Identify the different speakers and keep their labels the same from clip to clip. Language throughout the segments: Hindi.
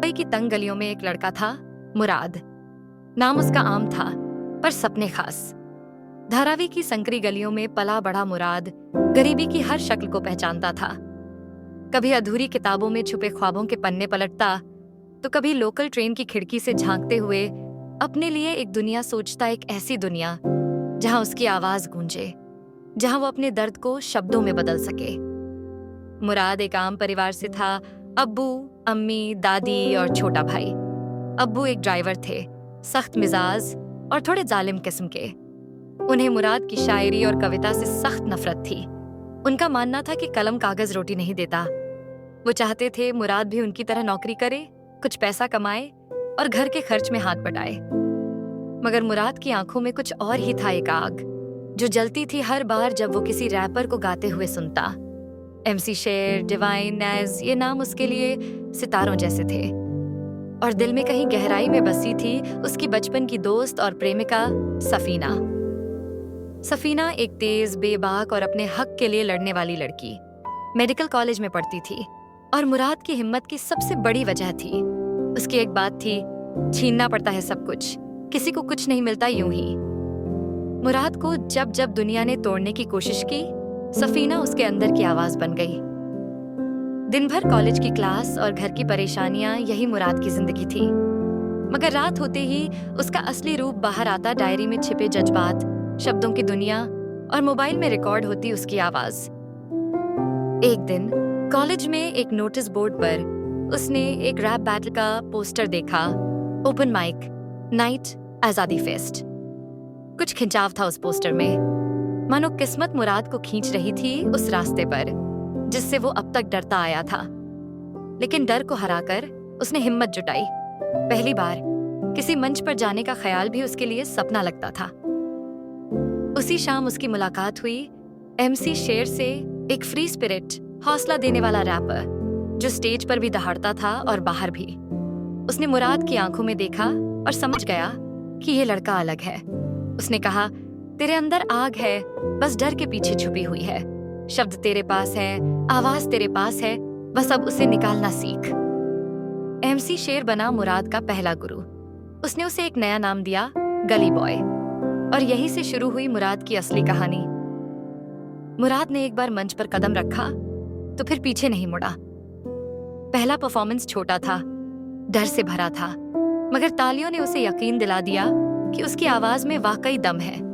Speaker 1: मुंबई की तंग गलियों में एक लड़का था, मुराद। नाम उसका आम था, पर सपने खास। धारावी की संकरी गलियों में पला बड़ा मुराद गरीबी की हर शक्ल को पहचानता था। कभी अधूरी किताबों में छुपे ख्वाबों के पन्ने पलटता, तो कभी लोकल ट्रेन की खिड़की से झांकते हुए अपने लिए एक दुनिया सोचता, एक ऐसी दुनिया जहां उसकी आवाज गूंजे, जहां वो अपने दर्द को शब्दों में बदल सके। मुराद एक आम परिवार से था। अब्बू, अम्मी, दादी और छोटा भाई। अब्बू एक ड्राइवर थे, सख्त मिजाज और थोड़े जालिम किस्म के। उन्हें मुराद की शायरी और कविता से सख्त नफरत थी। उनका मानना था कि कलम कागज रोटी नहीं देता। वो चाहते थे मुराद भी उनकी तरह नौकरी करे, कुछ पैसा कमाए और घर के खर्च में हाथ बटाए। मगर मुराद की आंखों में कुछ और ही था, एक आग जो जलती थी हर बार जब वो किसी रैपर को गाते हुए सुनता। MC शेर, डिवाइन, नैज, ये नाम उसके लिए सितारों जैसे थे। और दिल में कहीं गहराई में बसी थी उसकी बचपन की दोस्त और प्रेमिका सफीना। सफीना एक तेज, बेबाक और अपने हक के लिए लड़ने वाली लड़की। मेडिकल कॉलेज में पढ़ती थी और मुराद की हिम्मत की सबसे बड़ी वजह थी उसकी एक बात थी, छीनना पड़ता है सब कुछ, किसी को कुछ नहीं मिलता यूं ही। मुराद को जब जब दुनिया ने तोड़ने की कोशिश की, सफीना उसके अंदर की आवाज बन गई। दिन भर कॉलेज की क्लास और घर की परेशानियां, यही मुराद की जिंदगी थी। मगर रात होते ही उसका असली रूप बाहर आता, डायरी में छिपे जज्बात, शब्दों की दुनिया और मोबाइल में रिकॉर्ड होती उसकी आवाज। एक दिन कॉलेज में एक नोटिस बोर्ड पर उसने एक रैप बैटल का पोस्टर देखा, ओपन माइक, नाइट, आजादी फेस्ट। कुछ खिंचाव था उस पोस्टर में, मानो किस्मत मुराद को खींच रही थी उस रास्ते पर जिससे वो अब तक डरता आया था। लेकिन डर को हराकर उसने हिम्मत जुटाई। पहली बार किसी मंच पर जाने का ख्याल भी उसके लिए सपना लगता था। उसी शाम उसकी मुलाकात हुई MC शेर से, एक फ्री स्पिरिट, हौसला देने वाला रैपर जो स्टेज पर भी दहाड़ता था और बाहर भी। उसने मुराद की आंखों में देखा और समझ गया कि ये लड़का अलग है। उसने कहा, तेरे अंदर आग है, बस डर के पीछे छुपी हुई है। शब्द तेरे पास है, आवाज तेरे पास है, बस अब उसे निकालना सीख। MC शेर बना मुराद का पहला गुरु। उसने उसे एक नया नाम दिया, गली बॉय। और यहीं से शुरू हुई मुराद की असली कहानी। मुराद ने एक बार मंच पर कदम रखा तो फिर पीछे नहीं मुड़ा। पहला परफॉर्मेंस छोटा था, डर से भरा था, मगर तालियों ने उसे यकीन दिला दिया कि उसकी आवाज में वाकई दम है।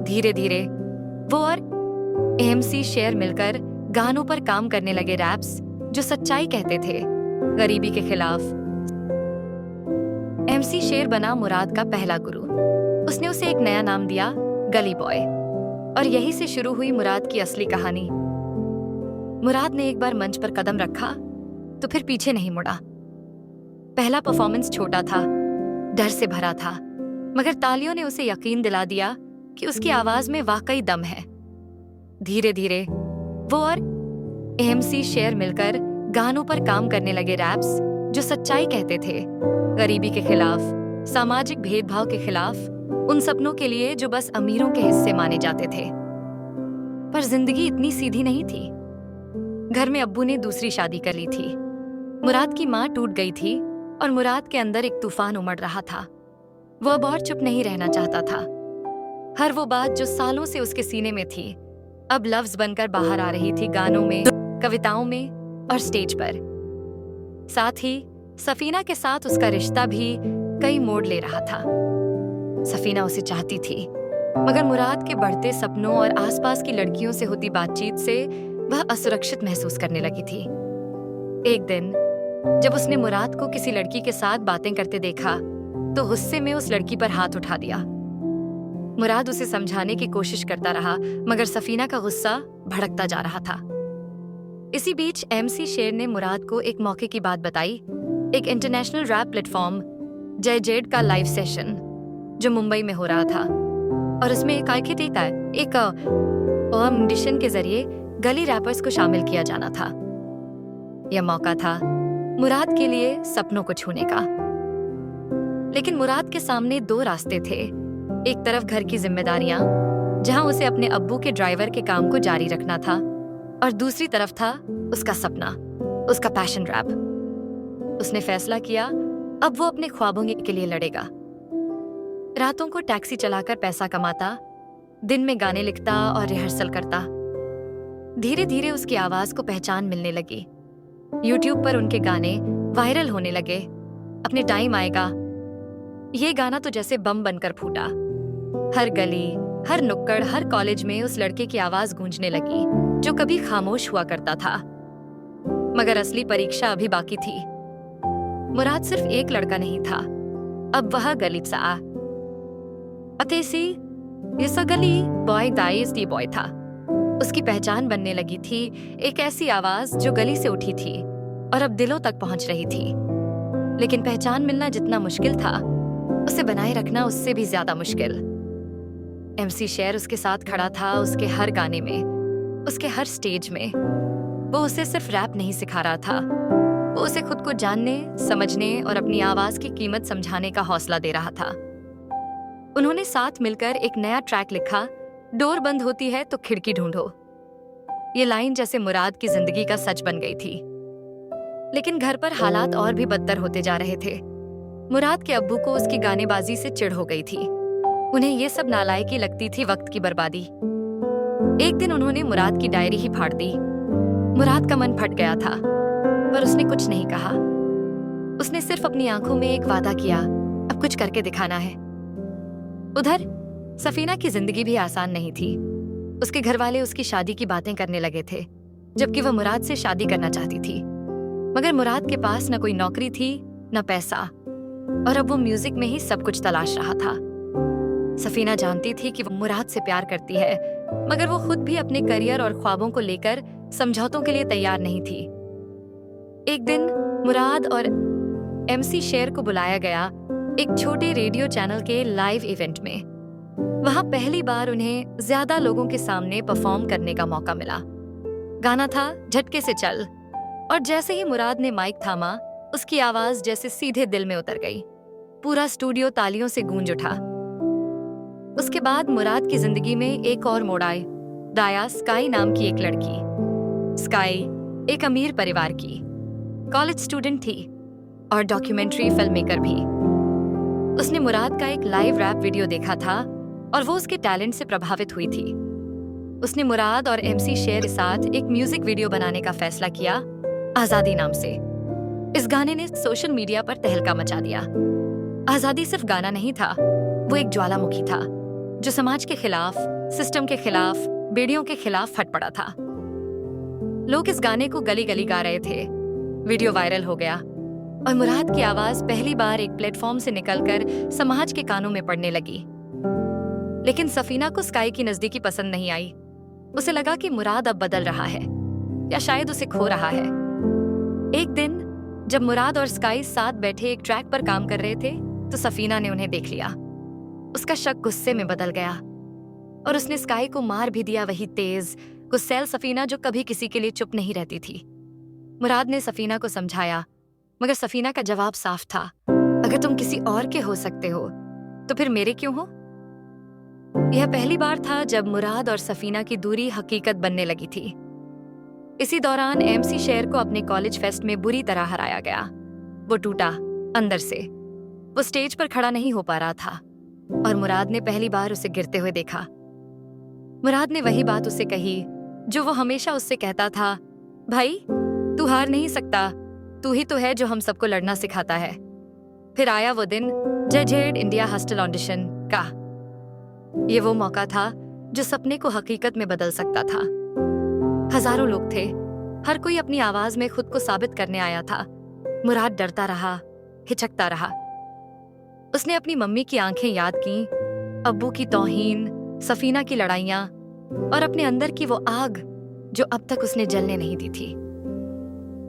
Speaker 1: धीरे धीरे वो और MC शेर मिलकर गानों पर काम करने लगे, रैप्स जो सच्चाई कहते थे, गरीबी के खिलाफ। MC शेर बना मुराद का पहला गुरु। उसने उसे एक नया नाम दिया, गली बॉय। और यहीं से शुरू हुई मुराद की असली कहानी। मुराद ने एक बार मंच पर कदम रखा तो फिर पीछे नहीं मुड़ा। पहला परफॉर्मेंस छोटा था, डर से भरा था, मगर तालियों ने उसे यकीन दिला दिया कि उसकी आवाज में वाकई दम है। धीरे धीरे वो और MC शेर मिलकर गानों पर काम करने लगे, रैप्स जो सच्चाई कहते थे, गरीबी के खिलाफ, सामाजिक भेदभाव के खिलाफ, उन सपनों के लिए जो बस अमीरों के हिस्से माने जाते थे। पर जिंदगी इतनी सीधी नहीं थी। घर में अब्बू ने दूसरी शादी कर ली थी। मुराद की माँ टूट गई थी और मुराद के अंदर एक तूफान उमड़ रहा था। वो अब और चुप नहीं रहना चाहता था। हर वो बात जो सालों से उसके सीने में थी अब लफ्ज बनकर बाहर आ रही थी, गानों में, कविताओं में और स्टेज पर। साथ ही सफीना के साथ उसका रिश्ता भी कई मोड़ ले रहा था। सफीना उसे चाहती थी, मगर मुराद के बढ़ते सपनों और आसपास की लड़कियों से होती बातचीत से वह असुरक्षित महसूस करने लगी थी। एक दिन जब उसने मुराद को किसी लड़की के साथ बातें करते देखा तो गुस्से में उस लड़की पर हाथ उठा दिया। मुराद उसे समझाने की कोशिश करता रहा, मगर सफीना का गुस्सा भड़कता जा रहा था। इसी बीच MC शेर ने मुराद को एक मौके की बात बताई, एक इंटरनेशनल रैप प्लेटफॉर्म जय जेड का लाइव सेशन जो मुंबई में हो रहा था। और उसमें एक ऑडिशन के जरिए गली रैपर्स को शामिल किया जाना था। यह मौका था मुराद के लिए सपनों को छूने का। लेकिन मुराद के सामने दो रास्ते थे। एक तरफ घर की जिम्मेदारियां, जहां उसे अपने अब्बू के ड्राइवर के काम को जारी रखना था, और दूसरी तरफ था उसका सपना, उसका पैशन रैप। उसने फैसला किया अब वो अपने ख्वाबों के लिए लड़ेगा। रातों को टैक्सी चलाकर पैसा कमाता, दिन में गाने लिखता और रिहर्सल करता। धीरे धीरे उसकी आवाज को पहचान मिलने लगी। यूट्यूब पर उनके गाने वायरल होने लगे। अपने टाइम आएगा, ये गाना तो जैसे बम बनकर फूटा। हर गली, हर नुक्कड़, हर कॉलेज में उस लड़के की आवाज गूंजने लगी जो कभी खामोश हुआ करता था। मगर असली परीक्षा अभी बाकी थी। मुराद सिर्फ एक लड़का नहीं था, अब वह गली सा अतेसी ये सगली बॉय दाइज दी बॉय था। उसकी पहचान बनने लगी थी एक ऐसी आवाज जो गली से उठी थी और अब दिलों तक पहुंच रही थी। लेकिन पहचान मिलना जितना मुश्किल था, उसे बनाए रखना उससे भी ज्यादा मुश्किल। एमसी शेर उसके साथ खड़ा था, उसके हर गाने में, उसके हर स्टेज में। वो उसे सिर्फ रैप नहीं सिखा रहा था, वो उसे खुद को जानने, समझने और अपनी आवाज की कीमत समझाने का हौसला दे रहा था। उन्होंने साथ मिलकर एक नया ट्रैक लिखा, डोर बंद होती है तो खिड़की ढूंढो। ये लाइन जैसे मुराद की जिंदगी का सच बन गई थी। लेकिन घर पर हालात और भी बदतर होते जा रहे थे। मुराद के अब्बू को उसकी गानेबाजी से चिढ़ हो गई थी। उन्हें ये सब नालायकी लगती थी, वक्त की बर्बादी। एक दिन उन्होंने मुराद की डायरी ही फाड़ दी। मुराद का मन फट गया था, पर उसने कुछ नहीं कहा। उसने सिर्फ अपनी आंखों में एक वादा किया, अब कुछ करके दिखाना है। उधर सफीना की जिंदगी भी आसान नहीं थी। उसके घर वाले उसकी शादी की बातें करने लगे थे, जबकि वह मुराद से शादी करना चाहती थी। मगर मुराद के पास न कोई नौकरी थी, न पैसा, और अब वो म्यूजिक में ही सब कुछ तलाश रहा था। सफीना जानती थी कि वो मुराद से प्यार करती है, मगर वो खुद भी अपने करियर और ख्वाबों को लेकर समझौतों के लिए तैयार नहीं थी। एक दिन मुराद और एमसी शेर को बुलाया गया एक छोटे रेडियो चैनल के लाइव इवेंट में। वहां पहली बार उन्हें ज्यादा लोगों के सामने परफॉर्म करने का मौका मिला। गाना था झटके से चल, और जैसे ही मुराद ने माइक थामा, उसकी आवाज जैसे सीधे दिल में उतर गई। पूरा स्टूडियो तालियों से गूंज उठा। उसके बाद मुराद की जिंदगी में एक और मोड़ आए। दाया स्काई नाम की एक लड़की। स्काई एक अमीर परिवार की कॉलेज स्टूडेंट थी और डॉक्यूमेंट्री फिल्म मेकर भी। उसने मुराद का एक लाइव रैप वीडियो देखा था और वो उसके टैलेंट से प्रभावित हुई थी। उसने मुराद और एमसी शेर के साथ एक म्यूजिक वीडियो बनाने का फैसला किया, आजादी नाम से। इस गाने ने सोशल मीडिया पर तहलका मचा दिया। आजादी सिर्फ गाना नहीं था, वो एक ज्वालामुखी था जो समाज के खिलाफ, सिस्टम के खिलाफ, बेड़ियों के खिलाफ फट पड़ा था। लोग इस गाने को गली गली गा रहे थे। वीडियो वायरल हो गया और मुराद की आवाज पहली बार एक प्लेटफॉर्म से निकलकर समाज के कानों में पड़ने लगी। लेकिन सफीना को स्काई की नजदीकी पसंद नहीं आई। उसे लगा कि मुराद अब बदल रहा है, या शायद उसे खो रहा है। एक दिन जब मुराद और स्काई साथ बैठे एक ट्रैक पर काम कर रहे थे, तो सफीना ने उन्हें देख लिया। उसका शक गुस्से में बदल गया और उसने स्काई को मार भी दिया, वही तेज गुस्सैल सफीना जो कभी किसी के लिए चुप नहीं रहती थी। मुराद ने सफीना को समझाया, मगर सफीना का जवाब साफ था, अगर तुम किसी और के हो सकते हो तो फिर मेरे क्यों हो? यह पहली बार था जब मुराद और सफीना की दूरी हकीकत बनने लगी थी। इसी दौरान एमसी शेर को अपने कॉलेज फेस्ट में बुरी तरह हराया गया। वो टूटा अंदर से। वो स्टेज पर खड़ा नहीं हो पा रहा था और मुराद ने पहली बार उसे गिरते हुए देखा। मुराद ने वही बात उसे कही जो वो हमेशा उससे कहता था, भाई तू हार नहीं सकता, तू ही तो है जो हम सबको लड़ना सिखाता है। फिर आया वो दिन, जजेड इंडिया हॉस्टल ऑडिशन का। ये वो मौका था जो सपने को हकीकत में बदल सकता था। हजारों लोग थे, हर कोई अपनी आवाज में खुद को साबित करने आया था। मुराद डरता रहा, हिचकता रहा। उसने अपनी मम्मी की आंखें याद की, अब्बू की तौहीन, सफीना की लड़ाइयां और अपने अंदर की वो आग जो अब तक उसने जलने नहीं दी थी।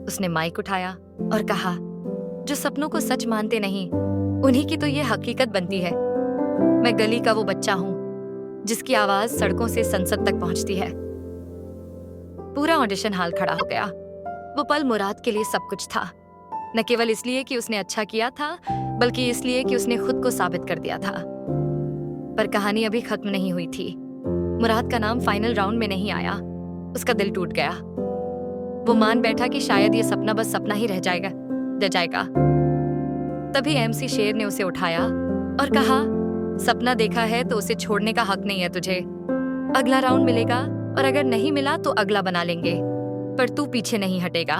Speaker 1: उसने माइक उठाया और कहा, जो सपनों को सच मानते नहीं, उन्हीं की तो ये हकीकत बनती है। मैं गली का वो बच्चा हूं जिसकी आवाज सड़कों से संसद तक पहुंचती है। पूरा ऑडिशन हॉल खड़ा हो गया। वो पल मुराद के लिए सब कुछ था, न केवल इसलिए कि उसने अच्छा किया था, बल्कि इसलिए कि उसने खुद को साबित कर दिया था। पर कहानी अभी खत्म नहीं हुई थी। मुराद का नाम फाइनल राउंड में नहीं आया। उसका दिल टूट गया। वो मान बैठा कि शायद ये सपना बस सपना ही रह जाएगा। दे जाएगा। तभी एमसी शेर ने उसे उठाया और कहा, सपना देखा है तो उसे छोड़ने का हक नहीं है तुझे। अगला राउंड मिलेगा और अगर नहीं मिला तो अगला बना लेंगे, पर तू पीछे नहीं हटेगा।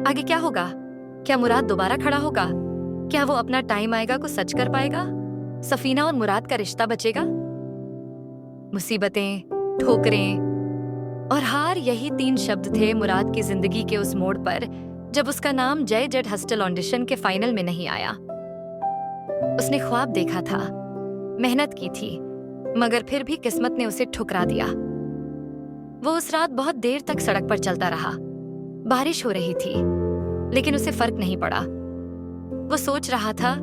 Speaker 1: आगे क्या होगा? क्या मुराद दोबारा खड़ा होगा? क्या वो अपना टाइम आएगा को सच कर पाएगा? सफीना और मुराद का रिश्ता बचेगा? मुसीबतें, ठोकरें और हार, यही 3 शब्द थे मुराद की जिंदगी के उस मोड़ पर जब उसका नाम जय जेट हॉस्टल ऑडिशन के फाइनल में नहीं आया। उसने ख्वाब देखा था, मेहनत की थी, मगर फिर भी किस्मत ने उसे ठुकरा दिया। वो उस रात बहुत देर तक सड़क पर चलता रहा। बारिश हो रही थी, लेकिन उसे फर्क नहीं पड़ा। वो सोच रहा था,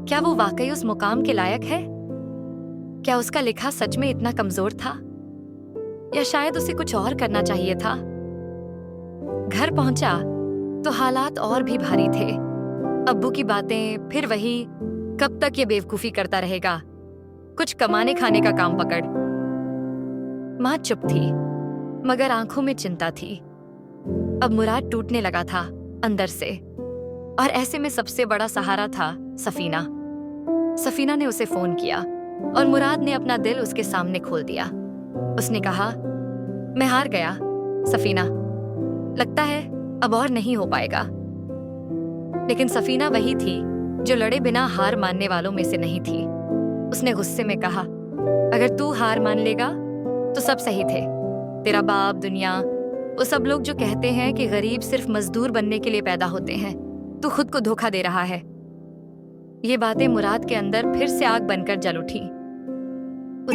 Speaker 1: क्या वो वाकई उस मुकाम के लायक है? क्या उसका लिखा सच में इतना कमजोर था, या शायद उसे कुछ और करना चाहिए था? घर पहुंचा तो हालात और भी भारी थे। अब्बू की बातें, फिर वही, कब तक ये बेवकूफी करता रहेगा, कुछ कमाने खाने का काम पकड़। माँ चुप थी, मगर आंखों में चिंता थी। अब मुराद टूटने लगा था अंदर से, और ऐसे में सबसे बड़ा सहारा था सफीना। सफीना ने उसे फोन किया और मुराद ने अपना दिल उसके सामने खोल दिया। उसने कहा, मैं हार गया सफीना, लगता है अब और नहीं हो पाएगा। लेकिन सफीना वही थी जो लड़े बिना हार मानने वालों में से नहीं थी। उसने गुस्से में कहा, अगर तू हार मान लेगा तो सब सही थे। तेरा बाप, दुनिया, वो सब लोग जो कहते हैं कि गरीब सिर्फ मजदूर बनने के लिए पैदा होते हैं, तू खुद को धोखा दे रहा है। ये बातें मुराद के अंदर फिर से आग बनकर जल उठी।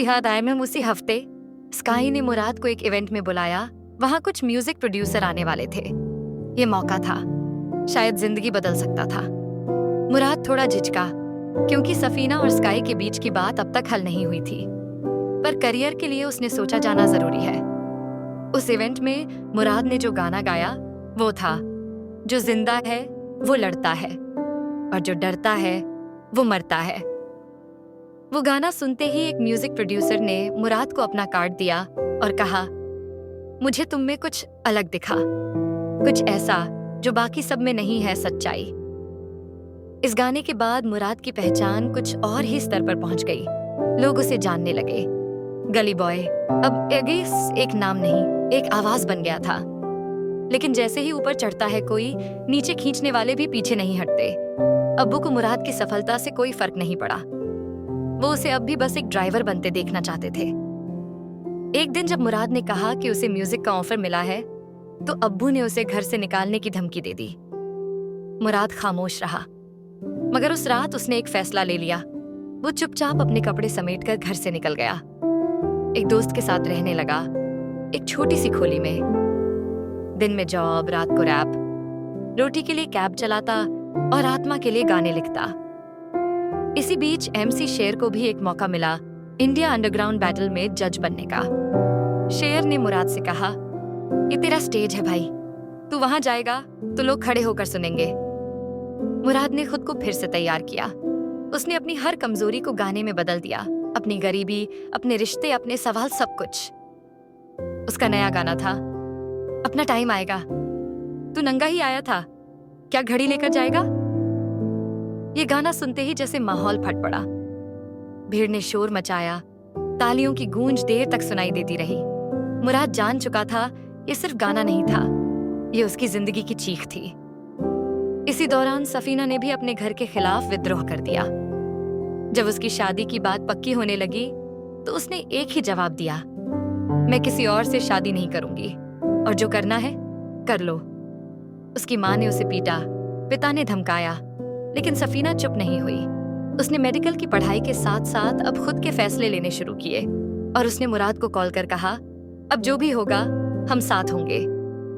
Speaker 1: याद आए में उसी हफ्ते स्काई ने मुराद को एक इवेंट में बुलाया। वहां कुछ म्यूजिक प्रोड्यूसर आने वाले थे। ये मौका था, शायद जिंदगी बदल सकता था। मुराद थोड़ा झिझका, क्योंकि सफीना और स्काई के बीच की बात अब तक हल नहीं हुई थी, पर करियर के लिए उसने सोचा जाना जरूरी है। उस इवेंट में मुराद ने जो गाना गाया वो था, जो जिंदा है वो लड़ता है और जो डरता है वो मरता है। वो गाना सुनते ही एक म्यूजिक प्रोड्यूसर ने मुराद को अपना कार्ड दिया और कहा, मुझे तुम में कुछ अलग दिखा, कुछ ऐसा जो बाकी सब में नहीं है, सच्चाई। इस गाने के बाद मुराद की पहचान कुछ और ही स्तर पर पहुंच गई। लोग उसे जानने लगे। गली बॉय अब एक नाम नहीं, एक आवाज बन गया था। लेकिन जैसे ही ऊपर चढ़ता है कोई, नीचे खींचने वाले भी पीछे नहीं हटते। अब्बू को मुराद की सफलता से कोई फर्क नहीं पड़ा। वो उसे अब भी बस एक ड्राइवर बनते देखना चाहते थे। एक दिन जब मुराद ने कहा कि उसे म्यूजिक का ऑफर मिला है, तो अब्बू ने उसे घर से निकालने की धमकी दे दी। मुराद खामोश रहा, मगर उस रात उसने एक फैसला ले लिया। वो चुपचाप अपने कपड़े समेटकर घर से निकल गया। एक दोस्त के साथ रहने लगा, एक छोटी सी खोली में। दिन में जॉब, रात को रैप, रोटी के लिए कैब चलाता और आत्मा के लिए गाने लिखता। इसी बीच एमसी शेर को भी एक मौका मिला इंडिया अंडरग्राउंड बैटल में जज बनने का। शेर ने मुराद से कहा, ये तेरा स्टेज है भाई, तू वहां जाएगा तो लोग खड़े होकर सुनेंगे। मुराद ने खुद को फिर से तैयार किया। उसने अपनी हर कमजोरी को गाने में बदल दिया, अपनी गरीबी, अपने रिश्ते, अपने सवाल, सब कुछ। उसका नया गाना था, अपना टाइम आएगा, तू नंगा ही आया था, क्या घड़ी लेकर जाएगा। ये गाना सुनते ही जैसे माहौल फट पड़ा। भीड़ ने शोर मचाया, तालियों की गूंज देर तक सुनाई देती रही। मुराद जान चुका था ये सिर्फ गाना नहीं था, ये उसकी जिंदगी की चीख थी। इसी दौरान सफीना ने भी अपने घर के खिलाफ विद्रोह कर दिया। जब उसकी शादी की बात पक्की होने लगी तो उसने एक ही जवाब दिया, मैं किसी और से शादी नहीं करूंगी, और जो करना है कर लो। उसकी माँ ने उसे पीटा, पिता ने धमकाया, लेकिन सफीना चुप नहीं हुई। उसने मेडिकल की पढ़ाई के साथ साथ अब खुद के फैसले लेने शुरू किए, और उसने मुराद को कॉल कर कहा, अब जो भी होगा हम साथ होंगे।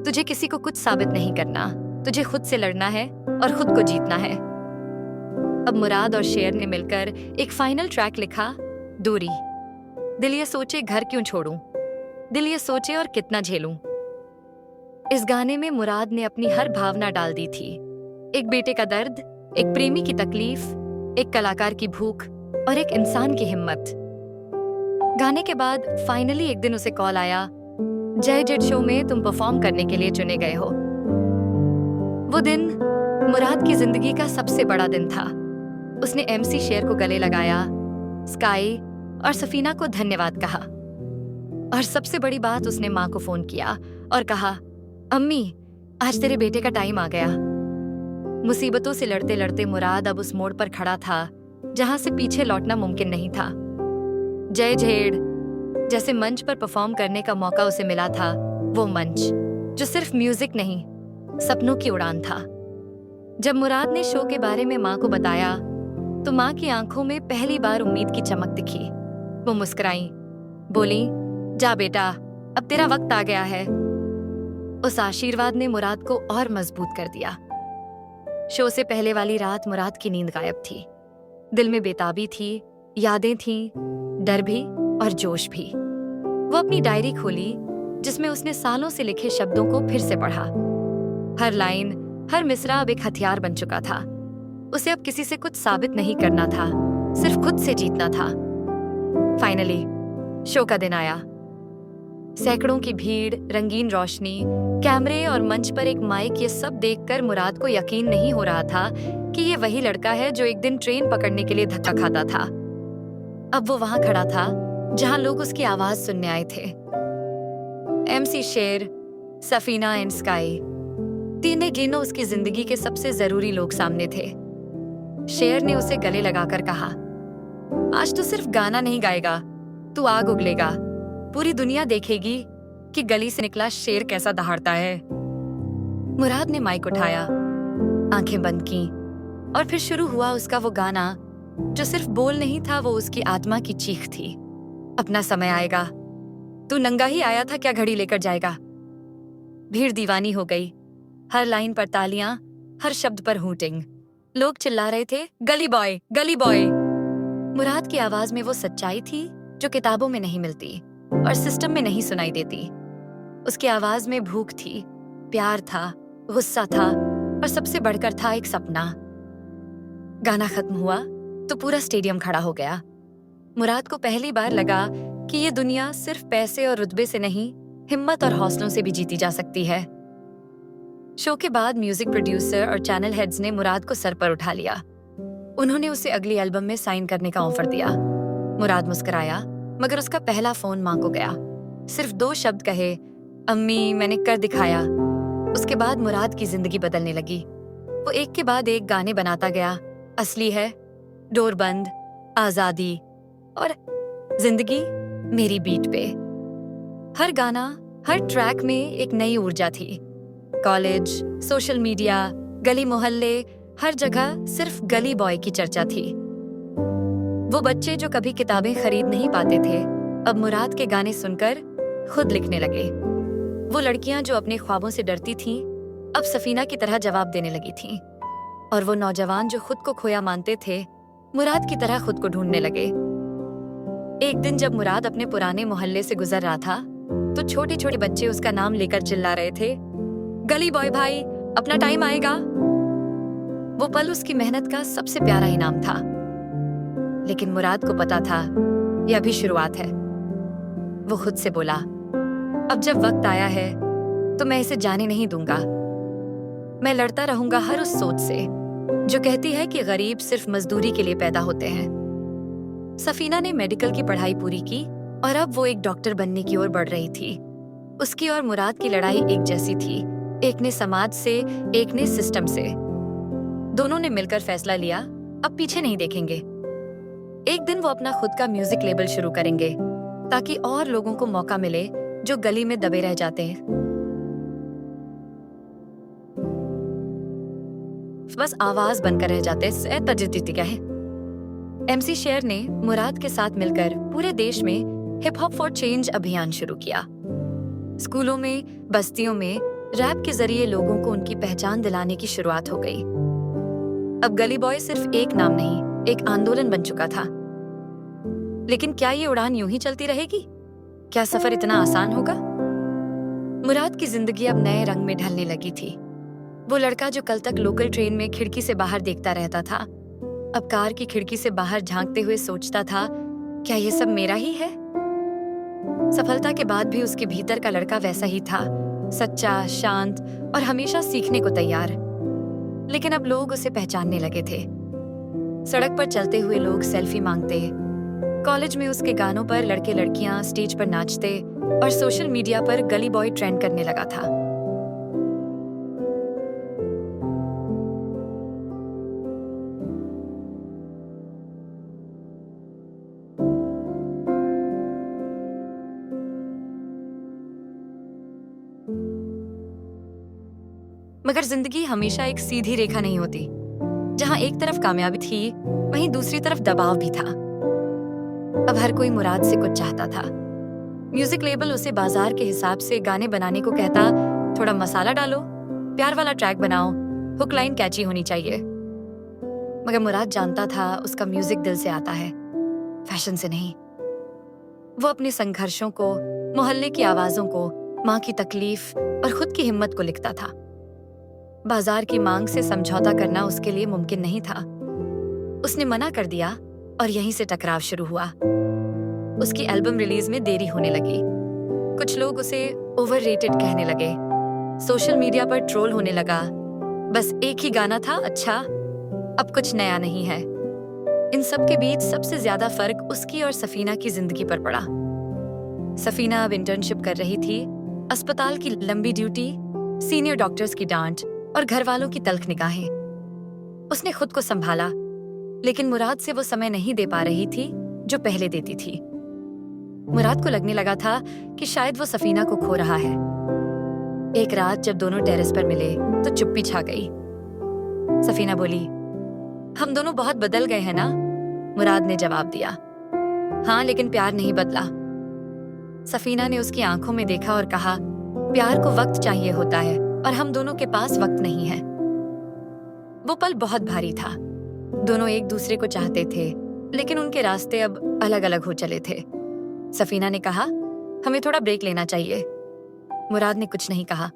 Speaker 1: तुझे किसी को कुछ साबित नहीं करना, तुझे खुद से लड़ना है और खुद को जीतना है। अब मुराद और शेर ने मिलकर एक फाइनल ट्रैक लिखा, दूरी। दिल ये सोचे घर क्यों छोड़ूं, दिल ये सोचे और कितना झेलूं। इस गाने में मुराद ने अपनी हर भावना डाल दी थी, एक बेटे का दर्द, एक प्रेमी की तकलीफ, एक कलाकार की भूख और एक इंसान की हिम्मत। गाने के बाद फाइनली एक दिन उसे कॉल आया, जय जेट शो में तुम परफॉर्म करने के लिए चुने गए हो। वो दिन मुराद की जिंदगी का सबसे बड़ा दिन था। उसने एमसी शेर को गले लगाया, स्काई और सफीना को धन्यवाद कहा, और सबसे बड़ी बात, उसने माँ को फोन किया और कहा, अम्मी, आज तेरे बेटे का टाइम आ गया। मुसीबतों से लड़ते लड़ते मुराद अब उस मोड़ पर खड़ा था जहां से पीछे लौटना मुमकिन नहीं था। जय झेड़ जैसे मंच पर परफॉर्म करने का मौका उसे मिला था, वो मंच जो सिर्फ म्यूजिक नहीं, सपनों की उड़ान था। जब मुराद ने शो के बारे में माँ को बताया तो माँ की आंखों में पहली बार उम्मीद की चमक दिखी। वो मुस्कुराई, बोली, जा बेटा, अब तेरा वक्त आ गया है। उस आशीर्वाद ने मुराद को और मजबूत कर दिया। शो से पहले वाली रात मुराद की नींद गायब थी। दिल में बेताबी थी, यादें थीं, डर भी और जोश भी। वो अपनी डायरी खोली जिसमें उसने सालों से लिखे शब्दों को फिर से पढ़ा। हर लाइन, हर मिसरा अब एक हथियार बन चुका था। उसे अब किसी से कुछ साबित नहीं करना था, सिर्फ खुद से जीतना था। फाइनली शो का दिन आया। सैकड़ों की भीड़, रंगीन रोशनी, कैमरे और मंच पर एक माइक, ये सब देखकर मुराद को यकीन नहीं हो रहा था कि ये वही लड़का है जो एक दिन ट्रेन पकड़ने के लिए धक्का खाता था। अब वो वहां खड़ा था जहां लोग उसकी आवाज सुनने आए थे। एमसी शेर, सफीना एंड स्काई, तीनों गिनो उसकी जिंदगी के सबसे जरूरी लोग सामने थे। शेर ने उसे गले लगाकर कहा, आज तो सिर्फ गाना नहीं गाएगा, तू आग उगलेगा। पूरी दुनिया देखेगी कि गली से निकला शेर कैसा दहाड़ता है। मुराद ने माइक उठाया, आंखें बंद की, और फिर शुरू हुआ उसका वो गाना जो सिर्फ बोल नहीं था, वो उसकी आत्मा की चीख थी। अपना समय आएगा, तू नंगा ही आया था, क्या घड़ी लेकर जाएगा। भीड़ दीवानी हो गई। हर लाइन पर तालियां, हर शब्द पर हूटिंग। लोग चिल्ला रहे थे, गली बॉय, गली बॉय। मुराद की आवाज में वो सच्चाई थी जो किताबों में नहीं मिलती और सिस्टम में नहीं सुनाई देती। उसकी आवाज में भूख थी, प्यार था, गुस्सा था, और सबसे बढ़कर था एक सपना। गाना खत्म हुआ तो पूरा स्टेडियम खड़ा हो गया। मुराद को पहली बार लगा कि ये दुनिया सिर्फ पैसे और रुतबे से नहीं, हिम्मत और हौसलों से भी जीती जा सकती है। शो के बाद म्यूजिक प्रोड्यूसर और चैनल हेड्स ने मुराद को सर पर उठा लिया। उन्होंने उसे अगली एल्बम में साइन करने का ऑफर दिया। मुराद मुस्कुराया, मगर उसका पहला फोन मां को गया। सिर्फ 2 शब्द कहे, अम्मी, मैंने कर दिखाया। उसके बाद मुराद की जिंदगी बदलने लगी। वो एक के बाद एक गाने बनाता गया। असली है, डोर बंद, आजादी और जिंदगी मेरी बीट पे। हर गाना, हर ट्रैक में एक नई ऊर्जा थी। कॉलेज, सोशल मीडिया, गली मोहल्ले, हर जगह सिर्फ गली बॉय की चर्चा थी। वो बच्चे जो कभी किताबें खरीद नहीं पाते थे, अब मुराद के गाने सुनकर खुद लिखने लगे। वो लड़कियां जो अपने ख्वाबों से डरती थीं, अब सफीना की तरह जवाब देने लगी थीं। और वो नौजवान जो खुद को खोया मानते थे, मुराद की तरह खुद को ढूंढने लगे। एक दिन जब मुराद अपने पुराने मोहल्ले से गुजर रहा था, तो छोटे छोटे बच्चे उसका नाम लेकर चिल्ला रहे थे, गली बॉय भाई, अपना टाइम आएगा। वो पल उसकी मेहनत का सबसे प्यारा इनाम था। लेकिन मुराद को पता था, यह अभी शुरुआत है। वो खुद से बोला, अब जब वक्त आया है तो मैं इसे जाने नहीं दूंगा। मैं लड़ता रहूंगा हर उस सोच से जो कहती है कि गरीब सिर्फ मजदूरी के लिए पैदा होते हैं। सफीना ने मेडिकल की पढ़ाई पूरी की और अब वो एक डॉक्टर बनने की ओर बढ़ रही थी। उसकी और मुराद की लड़ाई एक जैसी थी, एक ने समाज से, एक ने सिस्टम से। दोनों ने मिलकर फैसला लिया, अब पीछे नहीं देखेंगे। एक दिन वो अपना खुद का म्यूजिक लेबल शुरू करेंगे, ताकि और लोगों को मौका मिले जो गली में दबे रह जाते हैं। बस आवाज बनकर रह जाते है। एमसी शेर ने मुराद के साथ मिलकर पूरे देश में हिप हॉप फॉर चेंज अभियान शुरू किया। स्कूलों में, बस्तियों में रैप के जरिए लोगों को उनकी पहचान दिलाने की शुरुआत हो गई। अब गली बॉय सिर्फ एक नाम नहीं, एक आंदोलन बन चुका था। लेकिन क्या ये उड़ान यूं ही चलती रहेगी? क्या सफर इतना आसान होगा? मुराद की जिंदगी अब नए रंग में ढलने लगी थी। वो लड़का जो कल तक लोकल ट्रेन में खिड़की से बाहर देखता रहता था, अब कार की खिड़की से बाहर झांकते हुए सोचता था, क्या ये सब मेरा ही है? सफलता के बाद भी उसके भीतर का लड़का वैसा ही था, सच्चा, शांत और हमेशा सीखने को तैयार। लेकिन अब लोग उसे पहचानने लगे थे। सड़क पर चलते हुए लोग सेल्फी मांगते, कॉलेज में उसके गानों पर लड़के लड़कियां स्टेज पर नाचते और सोशल मीडिया पर गली बॉय ट्रेंड करने लगा था। मगर जिंदगी हमेशा एक सीधी रेखा नहीं होती। जहां एक तरफ कामयाबी थी, वहीं दूसरी तरफ दबाव भी था। अब हर कोई मुराद से कुछ चाहता था। म्यूजिक लेबल उसे बाजार के हिसाब से गाने बनाने को कहता, थोड़ा मसाला डालो, प्यार वाला ट्रैक बनाओ, हुक लाइन कैची होनी चाहिए। मगर मुराद जानता था उसका म्यूजिक दिल से आता है, फैशन से नहीं। वो अपने संघर्षों को, मोहल्ले की आवाजों को, माँ की तकलीफ और खुद की हिम्मत को लिखता था। बाजार की मांग से समझौता करना उसके लिए मुमकिन नहीं था। उसने मना कर दिया और यहीं से टकराव शुरू हुआ। उसकी एल्बम रिलीज में देरी होने लगी। कुछ लोग उसे ओवररेटेड कहने लगे। सोशल मीडिया पर ट्रोल होने लगा। बस एक ही गाना था अच्छा, अब कुछ नया नहीं है। इन सब के बीच सबसे ज्यादा फर्क उसकी और सफीना की जिंदगी पर पड़ा। सफीना अब इंटर्नशिप कर रही थी। अस्पताल की लंबी ड्यूटी, सीनियर डॉक्टर्स की डांट और घर वालों की तल्ख निगाहें। उसने खुद को संभाला, लेकिन मुराद से वो समय नहीं दे पा रही थी जो पहले देती थी। मुराद को लगने लगा था कि शायद वो सफीना को खो रहा है। एक रात जब दोनों टेरेस पर मिले तो चुप्पी छा गई। सफीना बोली, हम दोनों बहुत बदल गए हैं ना? मुराद ने जवाब दिया, हाँ, लेकिन प्यार नहीं बदला। सफीना ने उसकी आंखों में देखा और कहा, प्यार को वक्त चाहिए होता है और हम दोनों के पास वक्त नहीं है। वो पल बहुत भारी था। दोनों एक दूसरे को चाहते थे, लेकिन उनके रास्ते अब अलग अलग हो चले थे। सफीना ने कहा, हमें थोड़ा ब्रेक लेना चाहिए। मुराद ने कुछ नहीं कहा।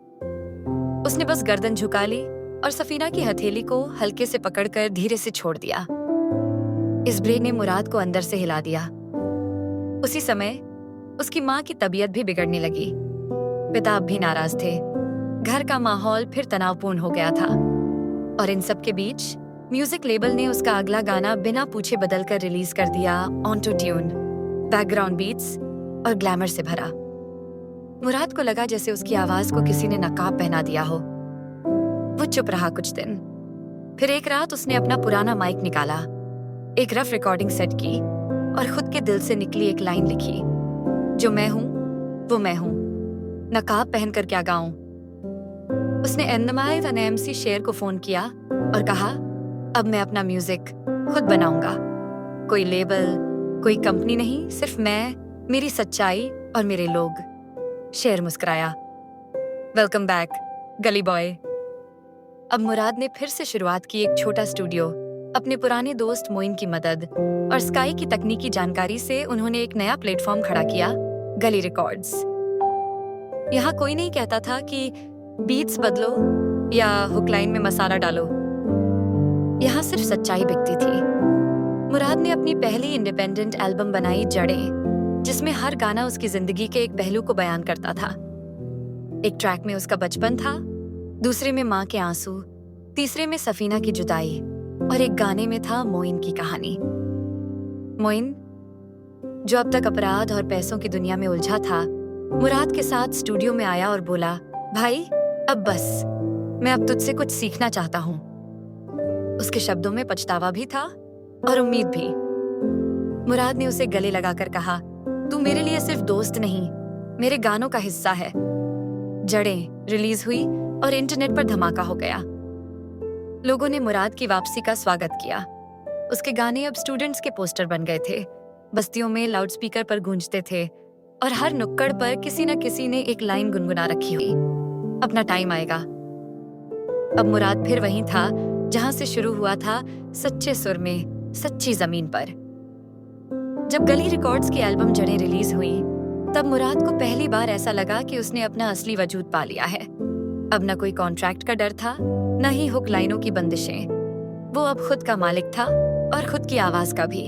Speaker 1: उसने बस गर्दन झुका ली और सफीना की हथेली को हल्के से पकड़कर धीरे से छोड़ दिया। इस ब्रेक ने मुराद को अंदर से हिला दिया। उसी समय उसकी माँ की तबीयत भी बिगड़ने लगी। पिता अब भी नाराज थे। घर का माहौल फिर तनावपूर्ण हो गया था। और इन सब के बीच म्यूजिक लेबल ने उसका अगला गाना बिना पूछे बदलकर रिलीज कर दिया, ऑटो ट्यून, बैकग्राउंड बीट्स और ग्लैमर से भरा। मुराद को लगा जैसे उसकी आवाज को किसी ने नकाब पहना दिया हो। वो चुप रहा कुछ दिन। फिर एक रात उसने अपना पुराना माइक निकाला, एक रफ रिकॉर्डिंग सेट की और खुद के दिल से निकली एक लाइन लिखी, जो मैं हूं वो मैं हूं, नकाब पहनकर क्या गाऊं। उसने एन्नमाई व एमसी शेर को फोन किया और कहा, अब मैं अपना म्यूजिक खुद बनाऊंगा। कोई लेबल, कोई कंपनी नहीं, सिर्फ मैं, मेरी सच्चाई और मेरे लोग। शेर मुस्कुराया, वेलकम बैक गली बॉय। अब मुराद ने फिर से शुरुआत की एक छोटा स्टूडियो। अपने पुराने दोस्त मोइन की मदद और स्काई की तकनीकी जानकारी से उन्होंने एक नया प्लेटफॉर्म खड़ा किया, गली रिकॉर्ड्स। यहाँ कोई नहीं कहता था कि बीट्स बदलो या हुक लाइन में मसाला डालो। यहाँ सिर्फ सच्चाई बिकती थी। मुराद ने अपनी पहली इंडिपेंडेंट एल्बम बनाई, जड़ें, जिसमें हर गाना उसकी जिंदगी के एक पहलू को बयान करता था। एक ट्रैक में उसका बचपन था, दूसरे में माँ के आंसू, तीसरे में सफीना की जुदाई और एक गाने में था मोइन की कहानी। मोइन, जो अब तक अपराध और पैसों की दुनिया में उलझा था, मुराद के साथ स्टूडियो में आया और बोला, भाई अब बस, मैं अब तुझसे कुछ सीखना चाहता हूँ। उसके शब्दों में पछतावा भी था और उम्मीद भी। मुराद ने उसे गले लगाकर कहा, तू मेरे लिए सिर्फ दोस्त नहीं, मेरे गानों का हिस्सा है। जड़ें रिलीज हुई और इंटरनेट पर धमाका हो गया। लोगों ने मुराद की वापसी का स्वागत किया। उसके गाने अब स्टूडेंट्स के पोस्टर बन गए थे, बस्तियों में लाउडस्पीकर पर गूंजते थे और हर नुक्कड़ पर किसी न किसी ने एक लाइन गुनगुना रखी हुई, अपना टाइम आएगा। अब मुराद फिर वहीं था जहां से शुरू हुआ था, सच्चे सुर में, सच्ची जमीन पर। जब गली रिकॉर्ड्स की एल्बम जड़ें रिलीज हुई, तब मुराद को पहली बार ऐसा लगा कि उसने अपना असली वजूद पा लिया है। अब न कोई कॉन्ट्रैक्ट का डर था, न ही हुक लाइनों की बंदिशें। वो अब खुद का मालिक था और खुद की आवाज का भी।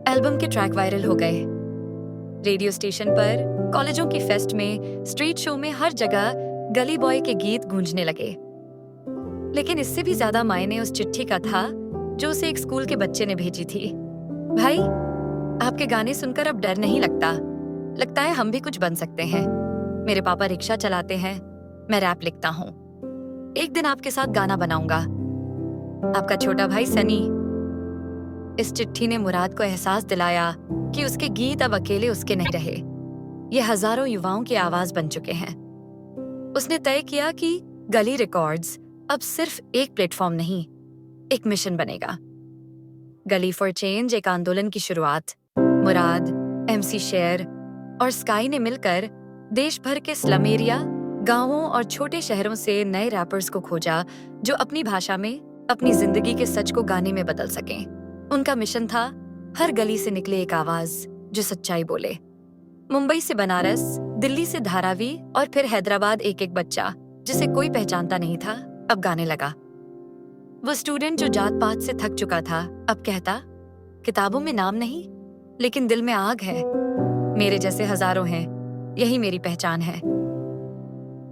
Speaker 1: एल्बम के ट्रैक वायरल हो गए। रेडियो स्टेशन पर, कॉलेजों की फेस्ट में, स्ट्रीट शो में, हर जगह गली बॉय के गीत गूंजने लगे। लेकिन इससे भी ज्यादा मायने उस चिट्ठी का था जो उसे एक स्कूल के बच्चे ने भेजी थी। भाई, आपके गाने सुनकर अब डर नहीं लगता है हम भी कुछ बन सकते हैं। मेरे पापा रिक्शा चलाते हैं, मैं रैप लिखता हूँ। एक दिन आपके साथ गाना बनाऊंगा। आपका छोटा भाई सनी। इस चिट्ठी ने मुराद को एहसास दिलाया कि उसके गीत अब अकेले उसके नहीं रहे, ये हजारों युवाओं की आवाज बन चुके हैं। उसने तय किया कि गली रिकॉर्ड्स अब सिर्फ एक प्लेटफॉर्म नहीं, एक मिशन बनेगा। गली फॉर चेंज एक आंदोलन की शुरुआत मुराद, MC शेर और स्काई ने मिलकर देश भर के स्लम एरिया, गांवों और छोटे शहरों से नए रैपर्स को खोजा जो अपनी भाषा में अपनी जिंदगी के सच को गाने में बदल सकें। उनका मिशन था हर गली से निकले एक आवाज जो सच्चाई बोले। मुंबई से बनारस, दिल्ली से धारावी और फिर हैदराबाद एक एक बच्चा जिसे कोई पहचानता नहीं था अब गाने लगा। वो स्टूडेंट जो जात पात से थक चुका था अब कहता, किताबों में नाम नहीं लेकिन दिल में आग है। मेरे जैसे हजारों हैं, यही मेरी पहचान है।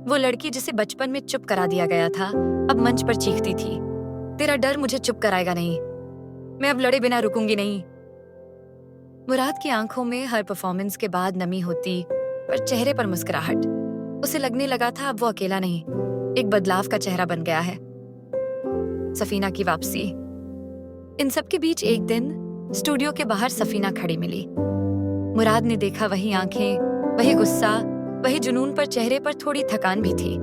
Speaker 1: वो लड़की जिसे बचपन में चुप करा दिया गया था अब मंच पर चीखती थी, तेरा डर मुझे चुप कराएगा नहीं, मैं अब लड़े बिना रुकूंगी नहीं। मुराद की आंखों में हर परफॉर्मेंस के बाद नमी होती पर चेहरे पर मुस्कुराहट। उसे लगने लगा था अब वो अकेला नहीं, एक बदलाव का चेहरा बन गया है। सफीना की वापसी। इन सब के बीच एक दिन स्टूडियो के बाहर सफीना खड़ी मिली। मुराद ने देखा वही आंखें, वही गुस्सा, वही जुनून, पर चेहरे पर थोड़ी थकान भी थी।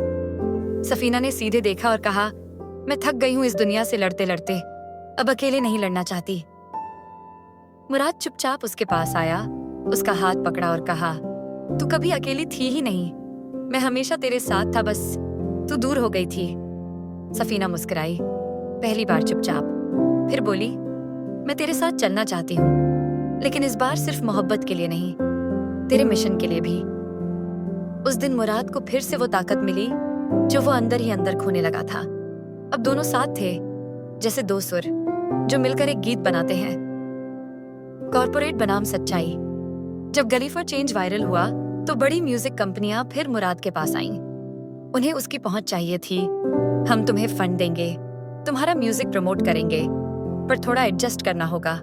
Speaker 1: सफीना ने सीधे देखा और कहा, मैं थक गई हूं इस दुनिया से लड़ते लड़ते, अब अकेले नहीं लड़ना चाहती। मुराद चुपचाप उसके पास आया, उसका हाथ पकड़ा और कहा, तू कभी अकेली थी ही नहीं, मैं हमेशा तेरे साथ था, बस तू दूर हो गई थी। सफीना मुस्कुराई, पहली बार चुपचाप, फिर बोली, मैं तेरे साथ चलना चाहती हूँ, लेकिन इस बार सिर्फ मोहब्बत के लिए नहीं, तेरे मिशन के लिए भी। उस दिन मुराद को फिर से वो ताकत मिली जो वो अंदर ही अंदर खोने लगा था। अब दोनों साथ थे, जैसे दो सुर जो मिलकर एक गीत बनाते हैं। कॉर्पोरेट बनाम सच्चाई। जब गली फॉर चेंज वायरल हुआ तो बड़ी म्यूजिक कंपनियां फिर मुराद के पास आईं। उन्हें उसकी पहुंच चाहिए थी। हम तुम्हें फंड देंगे, तुम्हारा म्यूजिक प्रमोट करेंगे, पर थोड़ा एडजस्ट करना होगा,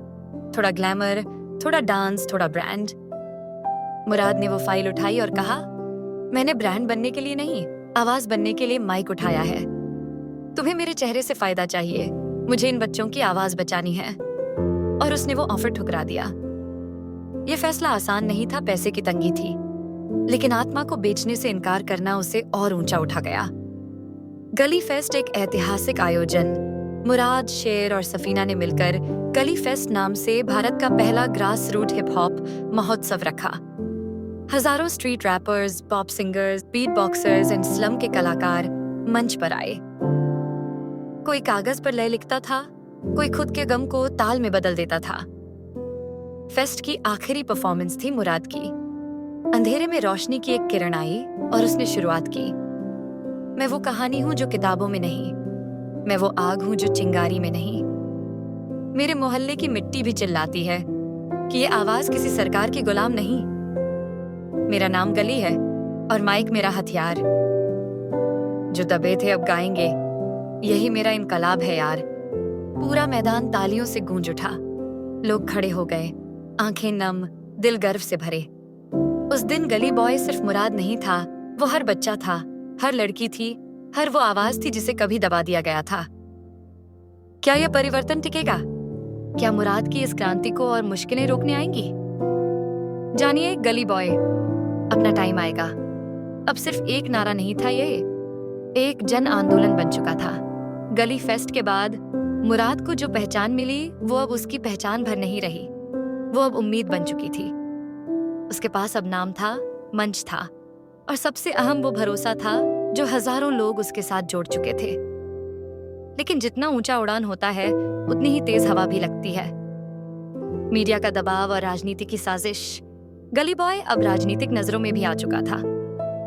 Speaker 1: थोड़ा ग्लैमर, थोड़ा डांस, थोड़ा ब्रांड। मुराद ने वो फाइल उठाई और कहा, मैंने ब्रांड बनने के लिए नहीं, आवाज बनने के लिए माइक उठाया है। तुम्हें मेरे चेहरे से फायदा चाहिए, मुझे इन बच्चों की आवाज बचानी है। और उसने वो ऑफर ठुकरा दिया। ये फैसला आसान नहीं था, पैसे की तंगी थी, लेकिन आत्मा को बेचने से इनकार करना उसे और ऊंचा उठा गया। गली फेस्ट एक ऐतिहासिक आयोजन। मुराद, शेर और सफीना ने मिलकर गली फेस्ट नाम से भारत का पहला ग्रास रूट हिप हॉप महोत्सव रखा। हजारों street rappers, pop singers, beat boxers and slum के कलाकार मंच पर आए। कोई कागज पर लय लिखता था, कोई खुद के गम को ताल में बदल देता था। फेस्ट की आखिरी परफॉर्मेंस थी मुराद की। अंधेरे में रोशनी की एक किरण आई और उसने शुरुआत की, मैं वो कहानी हूं जो किताबों में नहीं, मैं वो आग हूं जो चिंगारी में नहीं। मेरे मोहल्ले की मिट्टी भी चिल्लाती है कि ये आवाज किसी सरकार की गुलाम नहीं। मेरा नाम गली है और माइक मेरा हथियार। जो दबे थे अब गाएंगे, यही मेरा इनकलाब है यार। पूरा मैदान तालियों से गूंज उठा। लोग खड़े हो गए, आंखें नम, दिल गर्व से भरे। उस दिन गली बॉय सिर्फ मुराद नहीं था, वो हर बच्चा था, हर लड़की थी, हर वो आवाज थी जिसे कभी दबा दिया गया था। क्या यह परिवर्तन टिकेगा? क्या मुराद की इस क्रांति को और मुश्किलें रोकने आएंगी? जानिए, गली बॉय, अपना टाइम आएगा। अब सिर्फ एक नारा नहीं था, ये एक जन आंदोलन बन चुका था। गली फेस्ट के बाद मुराद को जो पहचान मिली वो अब उसकी पहचान भर नहीं रही, वो अब उम्मीद बन चुकी थी। उसके पास अब नाम था, मंच था, और सबसे अहम वो भरोसा था जो हजारों लोग उसके साथ जुड़ चुके थे। लेकिन जितना ऊंचा उड़ान होता है उतनी ही तेज हवा भी लगती है। मीडिया का दबाव और राजनीति की साजिश। गली बॉय अब राजनीतिक नजरों में भी आ चुका था।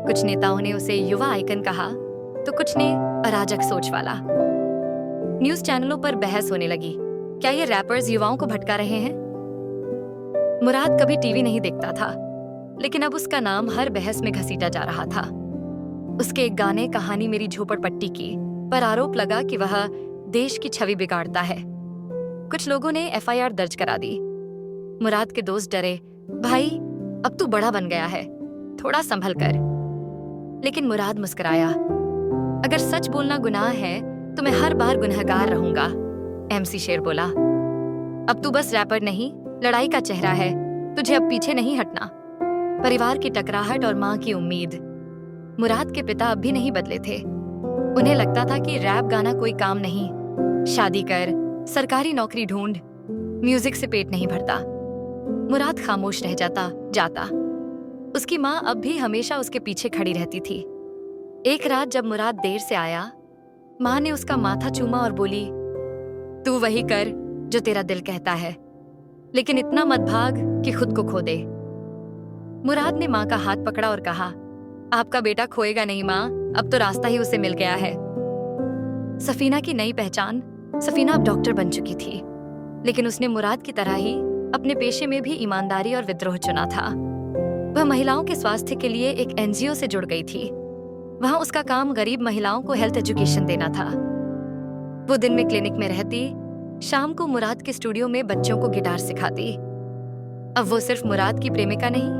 Speaker 1: कुछ नेताओं ने उसे युवा आइकन कहा तो कुछ ने अराजक सोच वाला। न्यूज चैनलों पर बहस होने लगी, क्या ये रैपर्स युवाओं को भटका रहे हैं? मुराद कभी टीवी नहीं देखता था, लेकिन अब उसका नाम हर बहस में घसीटा जा रहा था। उसके एक गाने कहानी मेरी झोपड़पट्टी की पर आरोप लगा कि वह देश की छवि बिगाड़ता है। कुछ लोगों ने एफआईआर दर्ज करा दी। मुराद के दोस्त डरे, भाई अब तू बड़ा बन गया है, थोड़ा संभल कर। लेकिन मुराद मुस्कुराया, अगर सच बोलना गुनाह है तो मैं हर बार गुनहगार रहूंगा। एमसी शेर बोला, अब तू बस रैपर नहीं, लड़ाई का चेहरा है, तुझे अब पीछे नहीं हटना। परिवार की टकराहट और मां की उम्मीद। मुराद के पिता अब भी नहीं बदले थे। उन्हें लगता था कि रैप गाना कोई काम नहीं, शादी कर, सरकारी नौकरी ढूंढ, म्यूजिक से पेट नहीं भरता। मुराद खामोश रह जाता। उसकी माँ अब भी हमेशा उसके पीछे खड़ी रहती थी। एक रात जब मुराद देर से आया, माँ ने उसका माथा चूमा और बोली, तू वही कर जो तेरा दिल कहता है, लेकिन इतना मत भाग कि खुद को खो दे। मुराद ने माँ का हाथ पकड़ा और कहा, आपका बेटा खोएगा नहीं माँ, अब तो रास्ता ही उसे मिल गया है। सफीना की नई पहचान। सफीना अब डॉक्टर बन चुकी थी, लेकिन उसने मुराद की तरह ही अपने पेशे में भी ईमानदारी और विद्रोह चुना था। वह महिलाओं के स्वास्थ्य के लिए एक एनजीओ से जुड़ गई थी। वहां उसका काम गरीब महिलाओं को हेल्थ एजुकेशन देना था। वो दिन में क्लिनिक में रहती, शाम को मुराद के स्टूडियो में बच्चों को गिटार सिखाती। अब वो सिर्फ मुराद की प्रेमिका नहीं,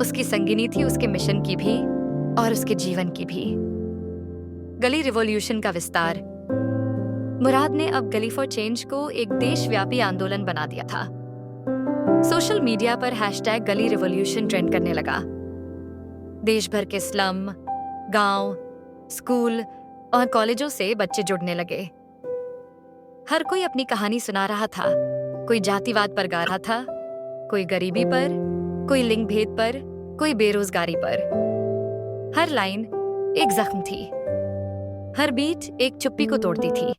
Speaker 1: उसकी संगिनी थी, उसके मिशन की भी और उसके जीवन की भी। गली रिवॉल्यूशन का विस्तार। मुराद ने अब गली फॉर चेंज को एक देशव्यापी आंदोलन बना दिया था। सोशल मीडिया पर हैशटैग गली रिवॉल्यूशन ट्रेंड करने लगा। देश भर के स्लम, गांव, स्कूल और कॉलेजों से बच्चे जुड़ने लगे। हर कोई अपनी कहानी सुना रहा था। कोई जातिवाद पर गा रहा था, कोई गरीबी पर, कोई लिंग भेद पर, कोई बेरोजगारी पर। हर लाइन एक जख्म थी, हर बीट एक चुप्पी को तोड़ती थी।